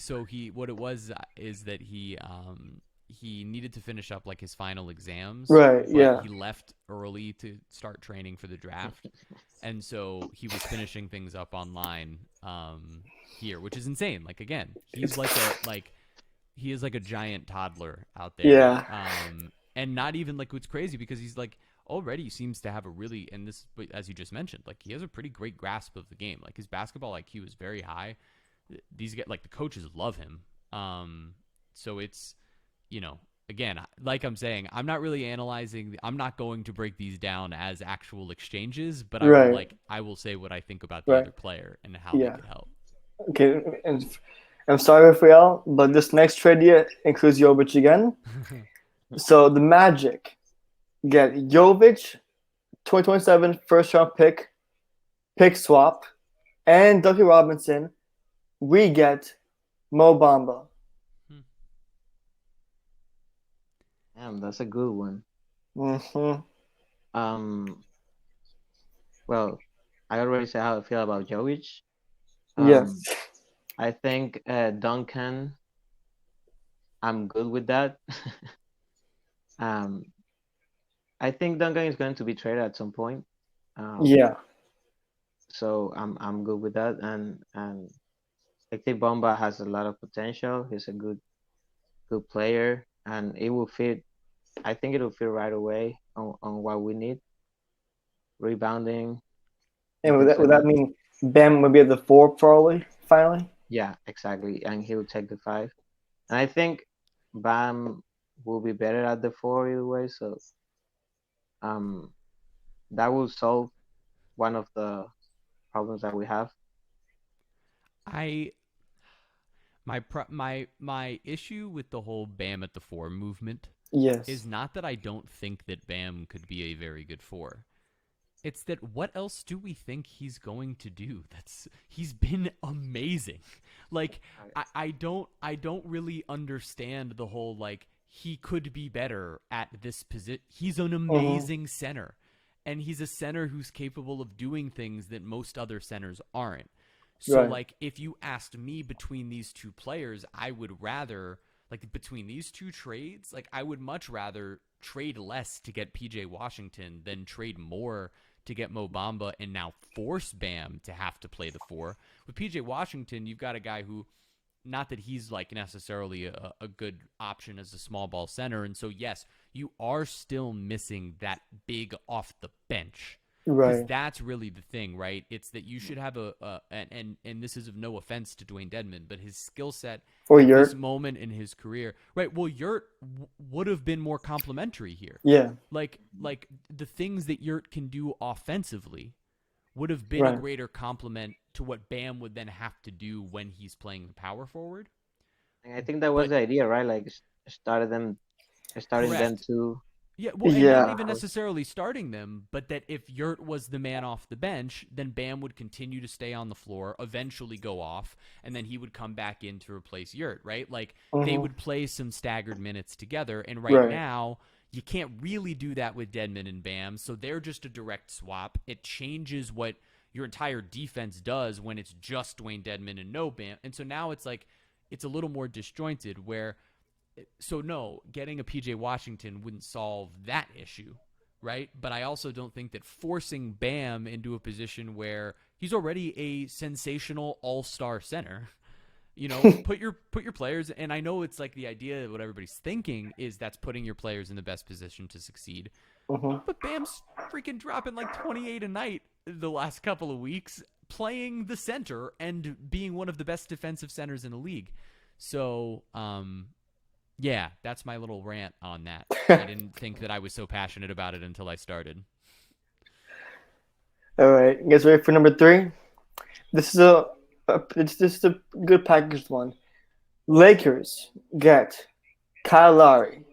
what it was is that he needed to finish up like his final exams, Right. but Yeah. he left early to start training for the draft. And so he was finishing things up online here, which is insane. Like again, he's like a It's like he is like a giant toddler out there. yeah. And not even like what's crazy because he's like already seems to have a really and this as you just mentioned, like he has a pretty great grasp of the game. Like his basketball IQ is very high. These get like the coaches love him. So it's again, like I'm saying, I'm not really analyzing. I'm not going to break these down as actual exchanges, but Right. I will say what I think about the Right. other player and how they Yeah. could help. Okay. And I'm sorry, Raphael, but this next trade here includes Jovic again. So the Magic get Jovic, 2027 first round pick swap, and Ducky Robinson. We get Mo Bamba. Damn, that's a good one. Hmm. Um, well, I already said how I feel about Jovic. Um, Yes. I think Duncan. I'm good with that. um, I think Duncan is going to be traded at some point. Um, Yeah. so I'm good with that. And I think Bomba has a lot of potential. He's a good player, and it will fit. I think it will fit right away on what we need. Rebounding, And would that defensively. mean Bam would be at the four probably finally? Yeah, exactly. And he will take the five. And I think Bam will be better at the four either way. So um, that will solve one of the problems that we have. I my issue with the whole Bam at the four movement is Yes. not that I don't think that Bam could be a very good four. It's that what else do we think he's going to do? He's been amazing. Like I don't really understand the whole like he could be better at this position. He's an Hmm. amazing center. And he's a center who's capable of doing things that most other centers aren't. So Right. like if you asked me between these two players, I would rather like between these two trades, like I would much rather trade less to get PJ Washington than trade more to get Mo Bamba and now force Bam to have to play the four. With PJ Washington, you've got a guy who not that he's like necessarily a good option as a small ball center. And so, yes, you are still missing that big off the bench because Right. that's really the thing, right? It's that you should have and this is of no offense to Dwayne Dedman, but his skill set For at this Yurt. moment in his career, right? Well, Yurt would have been more complimentary here. Yeah. Like the things that Yurt can do offensively would have been a Right. greater compliment to what Bam would then have to do when he's playing the power forward. And I think that was But the idea, right? Like starting them correct. to Yeah, well, and not Yeah. even necessarily starting them, but that if Yurt was the man off the bench, then Bam would continue to stay on the floor, eventually go off, and then he would come back in to replace Yurt, right? Like they Hmm. would play some staggered minutes together, and right Right. now you can't really do that with Dedman and Bam, so they're just a direct swap. It changes what your entire defense does when it's just Dwayne Dedman and no Bam, and so now it's like it's a little more disjointed where so no, getting a PJ Washington wouldn't solve that issue, right? But I also don't think that forcing Bam into a position where He's already a sensational all-star center. Put your players, and I know it's like the idea, what everybody's thinking is that's putting your players in the best position to succeed. But Bam's freaking dropping like 28 a night the last couple of weeks, playing the center and being one of the best defensive centers in the league. So, yeah, that's my little rant on that. I didn't think that I was so passionate about it until I started. All right, you guys ready for number 3? This is a good packaged one. Lakers get Kyle Lowry,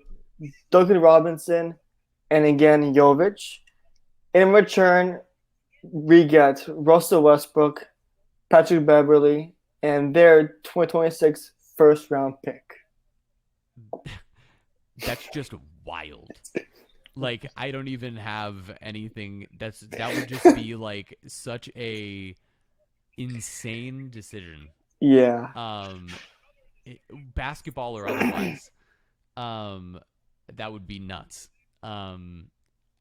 Duncan Robinson, and again Jovic. In return, we get Russell Westbrook, Patrick Beverly, and their 2026 first round pick. That's just wild. Like, I don't even have anything. That would just be like such a insane decision. Yeah. Basketball or otherwise. That would be nuts. I'm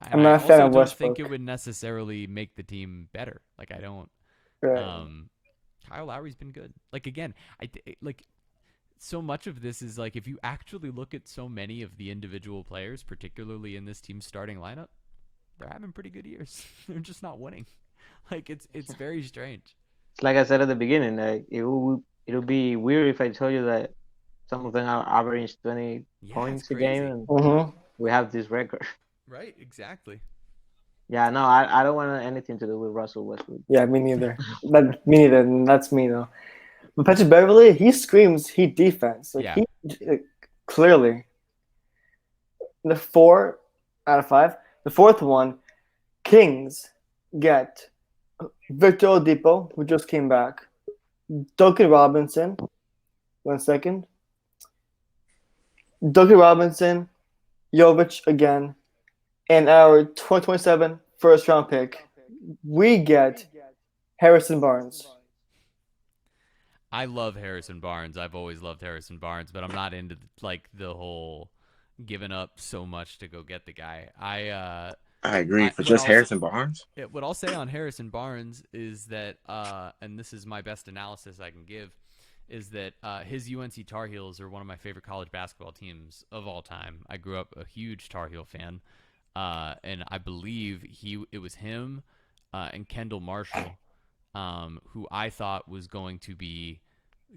I not a also fan of don't Westbrook. think it would necessarily make the team better. Like, I don't. Right. Kyle Lowry's been good. Like, again, like so much of this is like, if you actually look at so many of the individual players, particularly in this team's starting lineup, they're having pretty good years. They're just not winning. Like, it's very strange. Like I said at the beginning, like it'll be weird if I told you that some of them are averaging 20 Yeah, points it's a game, crazy. and Mm-hmm. we have this record. Right, exactly. Yeah, no, I don't want anything to do with Russell Westbrook. Yeah, me neither. Me neither. That's me though. But Patrick Beverly, he screams Heat defense. Like Yeah. Clearly. The 4 out of 5. The fourth one, Kings get Victor Oladipo, who just came back, Duncan Robinson. 1 second. Duncan Robinson, Jovic again, and our 2027 first round pick. We get Harrison Barnes. I love Harrison Barnes. I've always loved Harrison Barnes, but I'm not into like the whole giving up so much to go get the guy. I agree. For just Harrison Barnes? What I'll say on Harrison Barnes is that, and this is my best analysis I can give, is that his UNC Tar Heels are one of my favorite college basketball teams of all time. I grew up a huge Tar Heel fan, and I believe it was him and Kendall Marshall, who I thought was going to be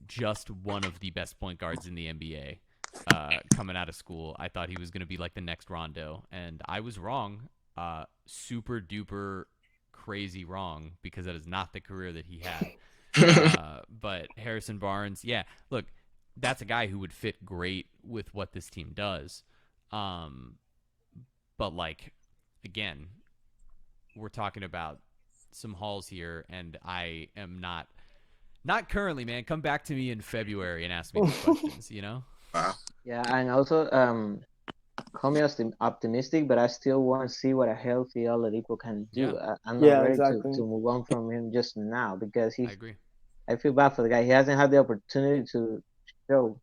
just one of the best point guards in the NBA. Coming out of school, I thought he was going to be like the next Rondo, and I was wrong. Super duper crazy wrong, because that is not the career that he had. But Harrison Barnes, yeah, look, that's a guy who would fit great with what this team does. But like, again, we're talking about some hauls here, and I am not currently, man. Come back to me in February and ask me these questions, you know? Wow. Yeah, and also call me optimistic, but I still want to see what a healthy Oladipo can do. Yeah. I'm not Yeah, ready exactly. to move on from him just now, because I agree. I feel bad for the guy. He hasn't had the opportunity to show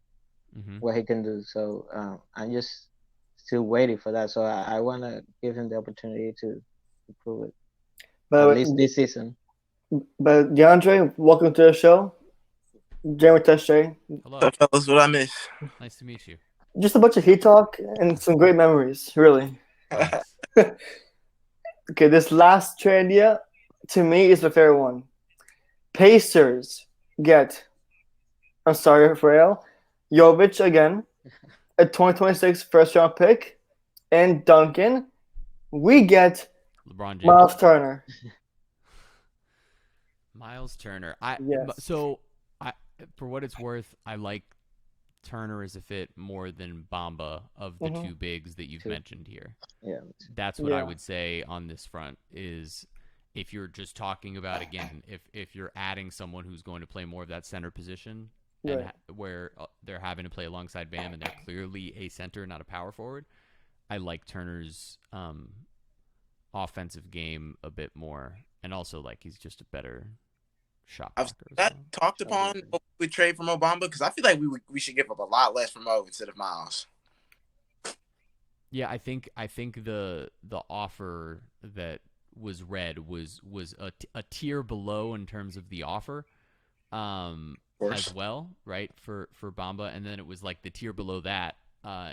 Mm-hmm. what he can do. So I'm just still waiting for that. So I want to give him the opportunity to prove it, at least this season. But DeAndre, welcome to the show. Jeremy Tache. Hello. What's up, fellas? What I miss? Nice to meet you. Just a bunch of Heat talk and some great memories, really. Nice. Okay, this last trade idea, to me, is the fair one. Pacers get, I'm sorry, Rafael, Jovic again, a 2026 first round pick, and Duncan. We get LeBron James. Miles Turner. Miles Turner. Yes. So for what it's worth, I like Turner as a fit more than Bamba of the two bigs that you've mentioned here. Yeah. That's what I would say on this front is, if you're just talking about, again, if you're adding someone who's going to play more of that center position, and where they're having to play alongside Bam and they're clearly a center, not a power forward, I like Turner's offensive game a bit more, and also like he's just a better shot blocker. That talked upon we trade for Mo Bamba, because I feel like we should give up a lot less for Mo instead of Miles. Yeah, I think the offer that read was a tier below in terms of the offer, as well, right, for Bamba, and then it was like the tier below that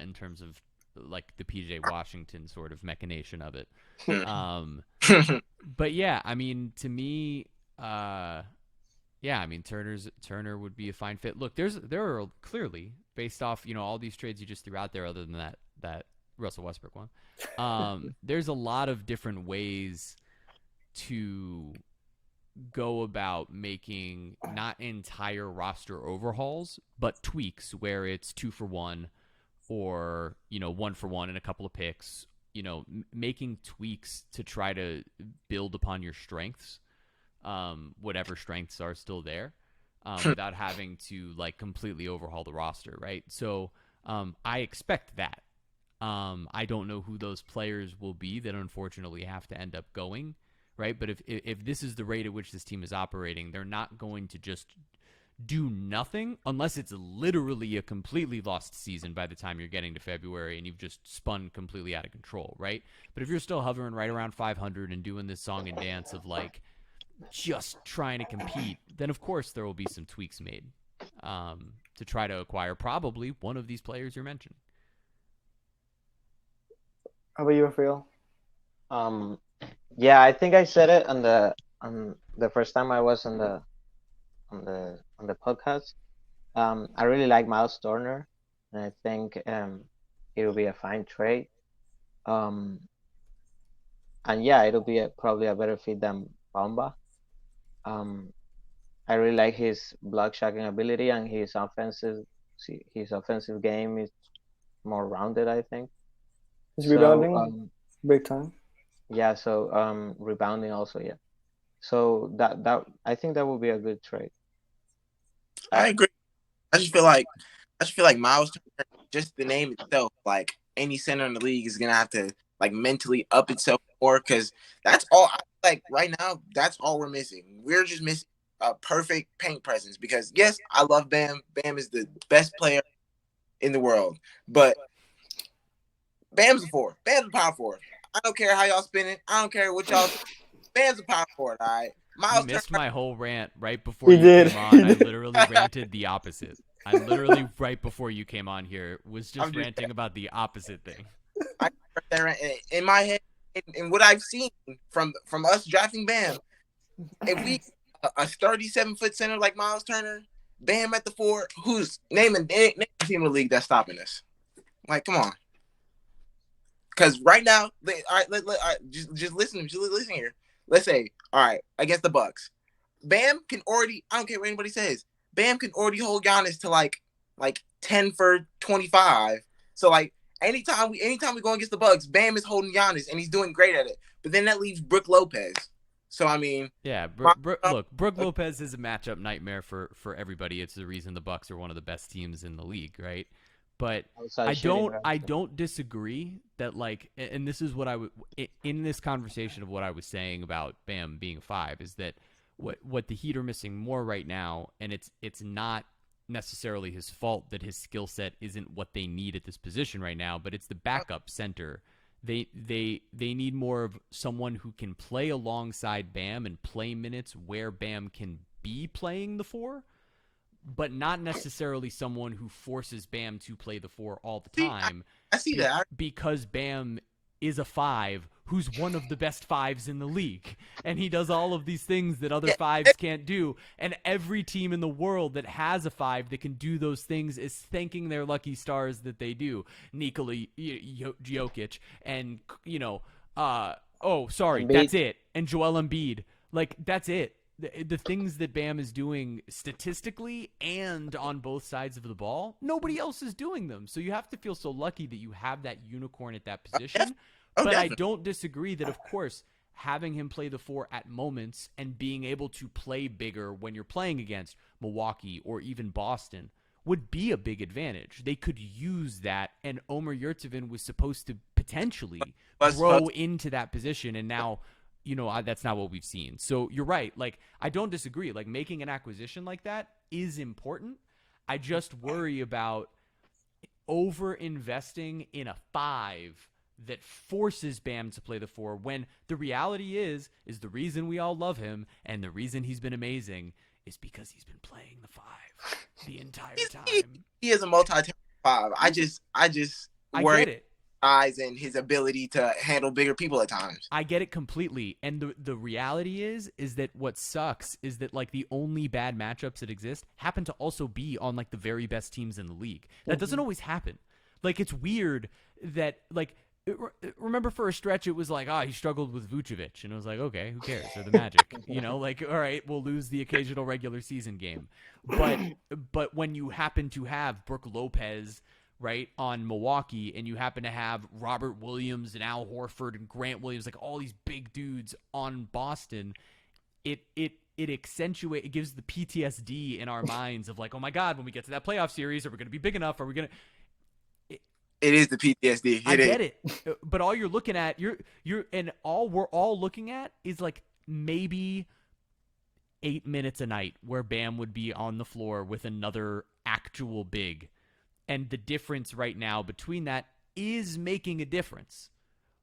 in terms of like the PJ Washington sort of machination of it. But yeah, I mean, to me, yeah, I mean, Turner would be a fine fit. Look, there are clearly, based off all these trades you just threw out there, other than that Russell Westbrook one, there's a lot of different ways to go about making not entire roster overhauls, but tweaks where it's 2-for-1 or 1-for-1 and a couple of picks. Making tweaks to try to build upon your strengths, whatever strengths are still there, without having to like completely overhaul the roster, right? So I expect that. I don't know who those players will be that unfortunately have to end up going, right? But if this is the rate at which this team is operating, they're not going to just do nothing unless it's literally a completely lost season by the time you're getting to February and you've just spun completely out of control, right? But if you're still hovering right around 500 and doing this song and dance of like just trying to compete, then of course there will be some tweaks made to try to acquire probably one of these players you're mentioning. How about you, Rafael? Yeah, I think I said it on the first time I was on the podcast. I really like Miles Turner, and I think it will be a fine trade. And yeah, it'll be probably a better fit than Bamba. I really like his block shotting ability, and his offensive game is more rounded, I think. He's So rebounding big time. yeah, so rebounding also, yeah. So that I think that would be a good trade. I agree. I just feel like Miles Turner, just the name itself, like any center in the league is gonna have to like mentally up itself more, because that's all. Like right now, that's all we're missing. We're just missing a perfect paint presence. Because yes, I love Bam. Bam is the best player in the world, but Bam's a forward. Bam's a power forward. I don't care how y'all spin it. I don't care what y'all. Bam's a power forward. All right. You Miles missed Turner. my whole rant right before He you did. came He on. I did. literally ranted the opposite. I literally, right before you came on here, was just ranting about the opposite thing. In my head, and what I've seen from us drafting Bam, if we a 37-foot center like Miles Turner, Bam at the 4, who's name a team in the league that's stopping us? Like, come on. Because right now, all right, just listen here. Let's say, all right, against the Bucks, Bam can already. I don't care what anybody says. Bam can already hold Giannis to like 10 for 25. So like anytime we go against the Bucks, Bam is holding Giannis and he's doing great at it. But then that leaves Brook Lopez. So I mean, yeah. Look, Brook Lopez is a matchup nightmare for everybody. It's the reason the Bucks are one of the best teams in the league, right? But I don't disagree that like, and this is what I would in this conversation of what I was saying about Bam being 5 is that what the Heat are missing more right now, and it's not necessarily his fault that his skill set isn't what they need at this position right now, but it's the backup center. They need more of someone who can play alongside Bam and play minutes where Bam can be playing the 4. But not necessarily someone who forces Bam to play the 4 all the time. I see that. Because Bam is a 5 who's one of the best 5s in the league. And he does all of these things that other 5s can't do. And every team in the world that has a 5 that can do those things is thanking their lucky stars that they do. Nikola Jokic and, Embiid. that's it. And Joel Embiid. Like, that's it. The things that Bam is doing statistically and on both sides of the ball, nobody else is doing them. So you have to feel so lucky that you have that unicorn at that position. But I don't disagree that, of course, having him play the 4 at moments and being able to play bigger when you're playing against Milwaukee or even Boston would be a big advantage. They could use that, and Omer Yurtseven was supposed to potentially grow into that position, and now – that's not what we've seen. So you're right. Like, I don't disagree. Like, making an acquisition like that is important. I just worry about over investing in a 5 that forces Bam to play the 4 when the reality is the reason we all love him and the reason he's been amazing is because he's been playing the 5 the entire time. He is a multi-talented 5. I worry get it. Eyes and his ability to handle bigger people at times. I get it completely. And the reality is that what sucks is that like the only bad matchups that exist happen to also be on like the very best teams in the league. That doesn't always happen. Like it's weird that like remember for a stretch it was like he struggled with Vucevic and it was like okay, who cares? They're the Magic, like all right, we'll lose the occasional regular season game. But when you happen to have Brook Lopez right on Milwaukee and you happen to have Robert Williams and Al Horford and Grant Williams, like all these big dudes on Boston, it accentuates, it gives the PTSD in our minds of like, oh my God, when we get to that playoff series, are we going to be big enough? Are we going to? It is the PTSD. I get it, but all you're looking at, all we're all looking at is like maybe 8 minutes a night where Bam would be on the floor with another actual big, and the difference right now between that is making a difference.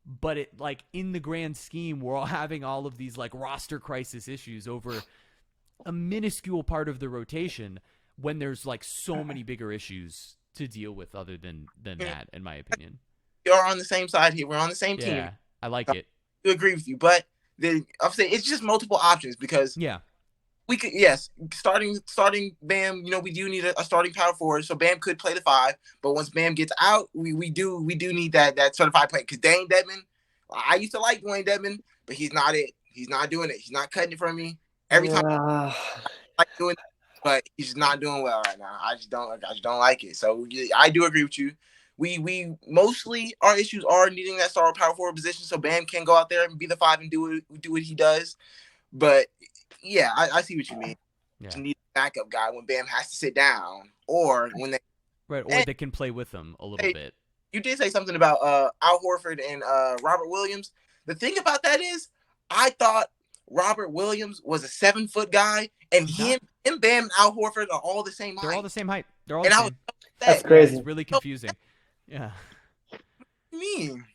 But it like in the grand scheme, we're all having all of these like roster crisis issues over a minuscule part of the rotation when there's like so many bigger issues to deal with other than that, in my opinion. You're on the same side here. We're on the same team. Yeah, I like it. I agree with you, but I'm saying it's just multiple options because we could starting Bam. We do need a starting power forward, so Bam could play the 5. But once Bam gets out, we do need that certified play because Dane Dedmon. I used to like Dwayne Dedmon, but he's not it. He's not doing it. He's not cutting it for me every time. I like doing it, but he's just not doing well right now. I just don't like it. So I do agree with you. We mostly our issues are needing that star power forward position, so Bam can go out there and be the 5 and do what he does. But yeah, I see what you mean. Yeah. You need a backup guy when Bam has to sit down, or when they they can play with him a little bit. You did say something about Al Horford and Robert Williams. The thing about that is, I thought Robert Williams was a 7-foot guy, and him, Bam, and Al Horford are all the same height. They're all the same height. They're all the same. That's crazy. It's really confusing. Yeah. What do you mean?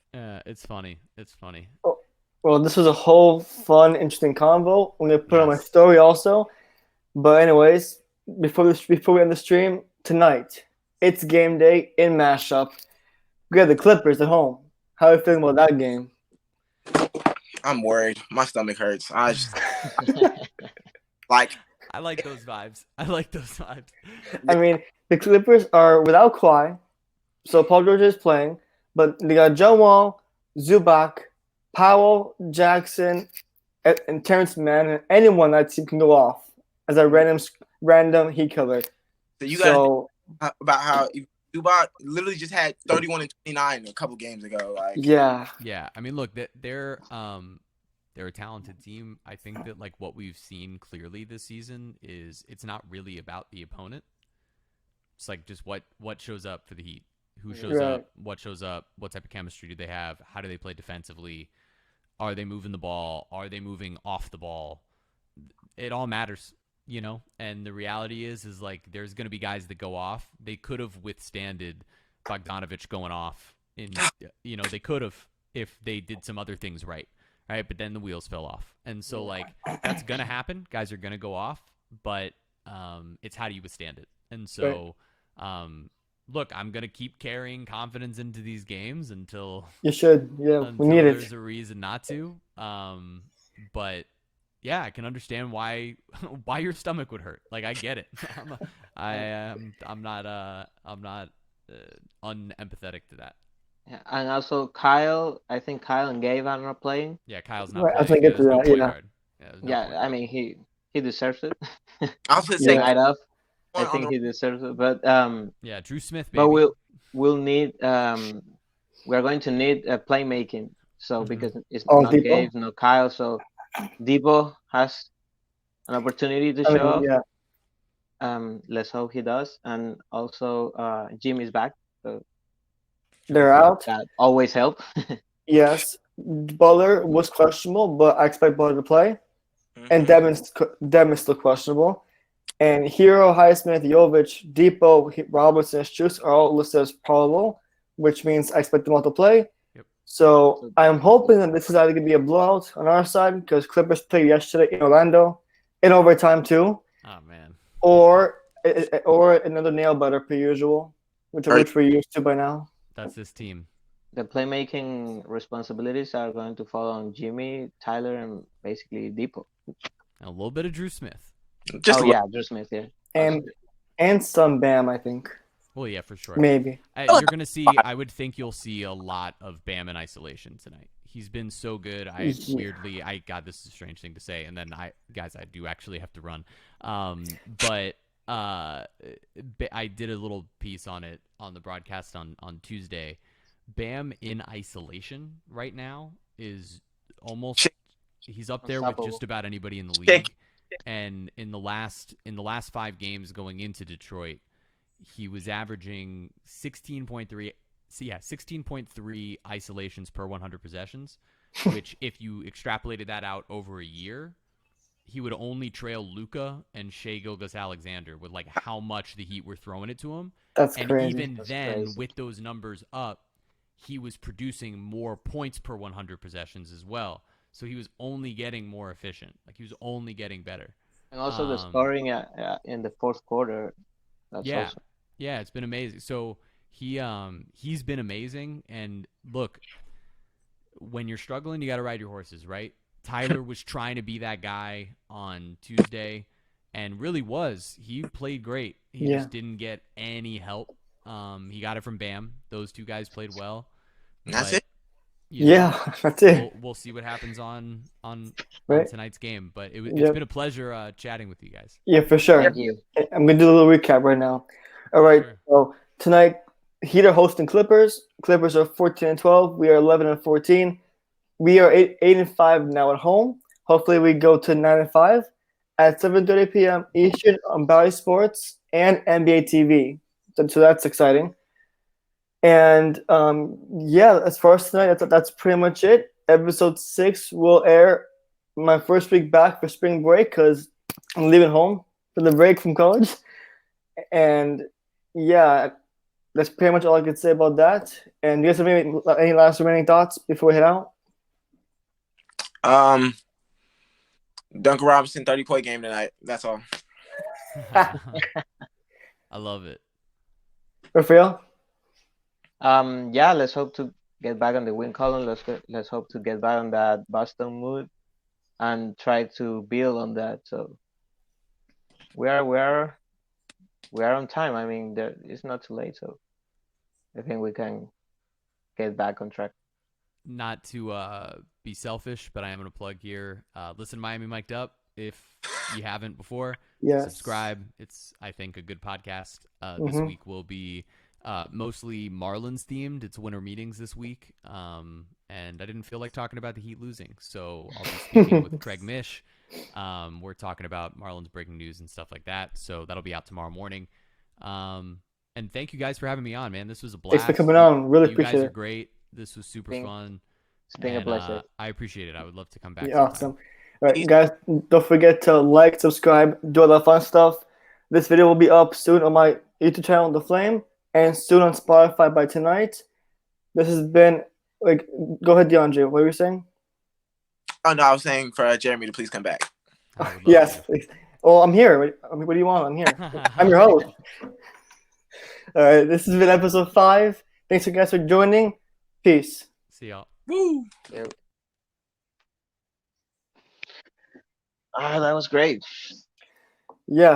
It's funny. It's funny. Oh, well, this was a whole fun, interesting convo. I'm gonna put on my story also. But anyways, before we end the stream tonight, it's game day in mashup. We have the Clippers at home. How are you feeling about that game? I'm worried. My stomach hurts. I just I like those vibes. I mean, the Clippers are without Kawhi, so Paul George is playing, but they got John Wall, Zubac, Powell, Jackson, and Terrence Mann, and anyone that team can go off as a random heat killer. So you guys about how Zubac literally just had 31 and 29 a couple games ago. Yeah. I mean, look, they're a talented team. I think that like what we've seen clearly this season is it's not really about the opponent. It's like just what shows up for the Heat, who shows up, what shows up, what type of chemistry do they have, how do they play defensively, are they moving the ball, are they moving off the ball? It all matters. And the reality is like there's going to be guys that go off. They could have withstanded Bogdanovich going off they could have if they did some other things right, but then the wheels fell off. And so like that's going to happen. Guys are going to go off, but it's how do you withstand it? And so look, I'm going to keep carrying confidence into these games until you should. Yeah, we need there's a reason not to. But yeah, I can understand why your stomach would hurt. Like I get it. I'm not unempathetic to that. Yeah, and also Kyle. I think Kyle and Gabe are not playing. Yeah, Kyle's not I playing. think it's that. I mean he deserves it. I was gonna say right off. I think he deserves it, but Drew Smith. Baby. But we'll need we're going to need playmaking. So because it's not Depot? Gabe, no Kyle, so Depot has an opportunity to show up. Yeah. Let's hope he does. And also Jimmy's back. So they're out. That always help. Yes. Butler was questionable, but I expect Butler to play. And Devin's still questionable. And Hero, Highsmith, Jovic, Depot, Robertson, Strus are all listed as probable, which means I expect them all to play. Yep. So I'm hoping that this is either going to be a blowout on our side because Clippers played yesterday in Orlando in overtime too, Oh man. or another nail biter per usual, which Right. we're used to by now. That's this team. The playmaking responsibilities are going to fall on Jimmy, Tyler, and basically Depot. And a little bit of Drew Smith. Just Oh a little. yeah, Drew Smith. Yeah. And some Bam, I think. Well, yeah, for sure. Maybe. You're going to see, I would think you'll see a lot of Bam in isolation tonight. He's been so good. God, this is a strange thing to say. And then I do actually have to run. But I did a little piece on it on the broadcast on Tuesday. Bam in isolation right now is almost, he's up there with just about anybody in the league. And in the last 5 games going into Detroit, he was averaging 16.3 isolations per 100 possessions, which if you extrapolated that out over a year, he would only trail Luka and Shai Gilgeous-Alexander with like how much the Heat were throwing it to him. That's and crazy. even That's then, crazy. with those numbers up, he was producing more points per 100 possessions as well. So he was only getting more efficient. Like he was only getting better. And also the scoring in the fourth quarter. That's Yeah. awesome. Yeah, it's been amazing. So he's been amazing. And look, when you're struggling, you got to ride your horses, right? Tyler was trying to be that guy on Tuesday, and really was. He played great. He just didn't get any help. He got it from Bam. Those two guys played well. That's But, it. That's it. We'll see what happens on Right. tonight's game. But it's been a pleasure chatting with you guys. Yeah, for sure. Thank you. I'm going to do a little recap right now. All right. Sure. So tonight, Heat are hosting Clippers. Clippers are 14-12. We are 11-14. We are 8-5 now at home. Hopefully, we go to 9-5 at 7:30 p.m. Eastern on Bally Sports and NBA TV. So that's exciting. And as far as tonight, that's pretty much it. Episode 6 will air my first week back for spring break because I'm leaving home for the break from college. And yeah, that's pretty much all I could say about that. And do you guys have any last remaining thoughts before we head out? Duncan Robinson 30-point game tonight. That's all. I love it. Rafael? Yeah, let's hope to get back on the win column. Let's hope to get back on that Boston mood and try to build on that. So we are on time. I mean, it's not too late. So I think we can get back on track. Not to be selfish, but I am going to plug here. Listen to Miami Mic'd Up if you haven't before. Yes. Subscribe. It's, I think, a good podcast. This week will be mostly Marlins themed. It's winter meetings this week. And I didn't feel like talking about the Heat losing. So I'll be speaking with Craig Mish. We're talking about Marlins breaking news and stuff like that. So that'll be out tomorrow morning. And thank you guys for having me on, man. This was a blast. Thanks for coming on. Really you appreciate guys it. are great. This was super fun. It's been a pleasure. I appreciate it. I would love to come back. Yeah, awesome. All right, guys, don't forget to like, subscribe, do all that fun stuff. This video will be up soon on my YouTube channel, The Flame, and soon on Spotify by tonight. This has been, go ahead, DeAndre. What were you saying? Oh, no, I was saying for Jeremy to please come back. Yes, please. Well, I'm here. What do you want? I'm here. I'm your host. All right, this has been episode 5. Thanks, you guys, for joining. Peace. See y'all. Woo! Yeah. That was great. Yeah.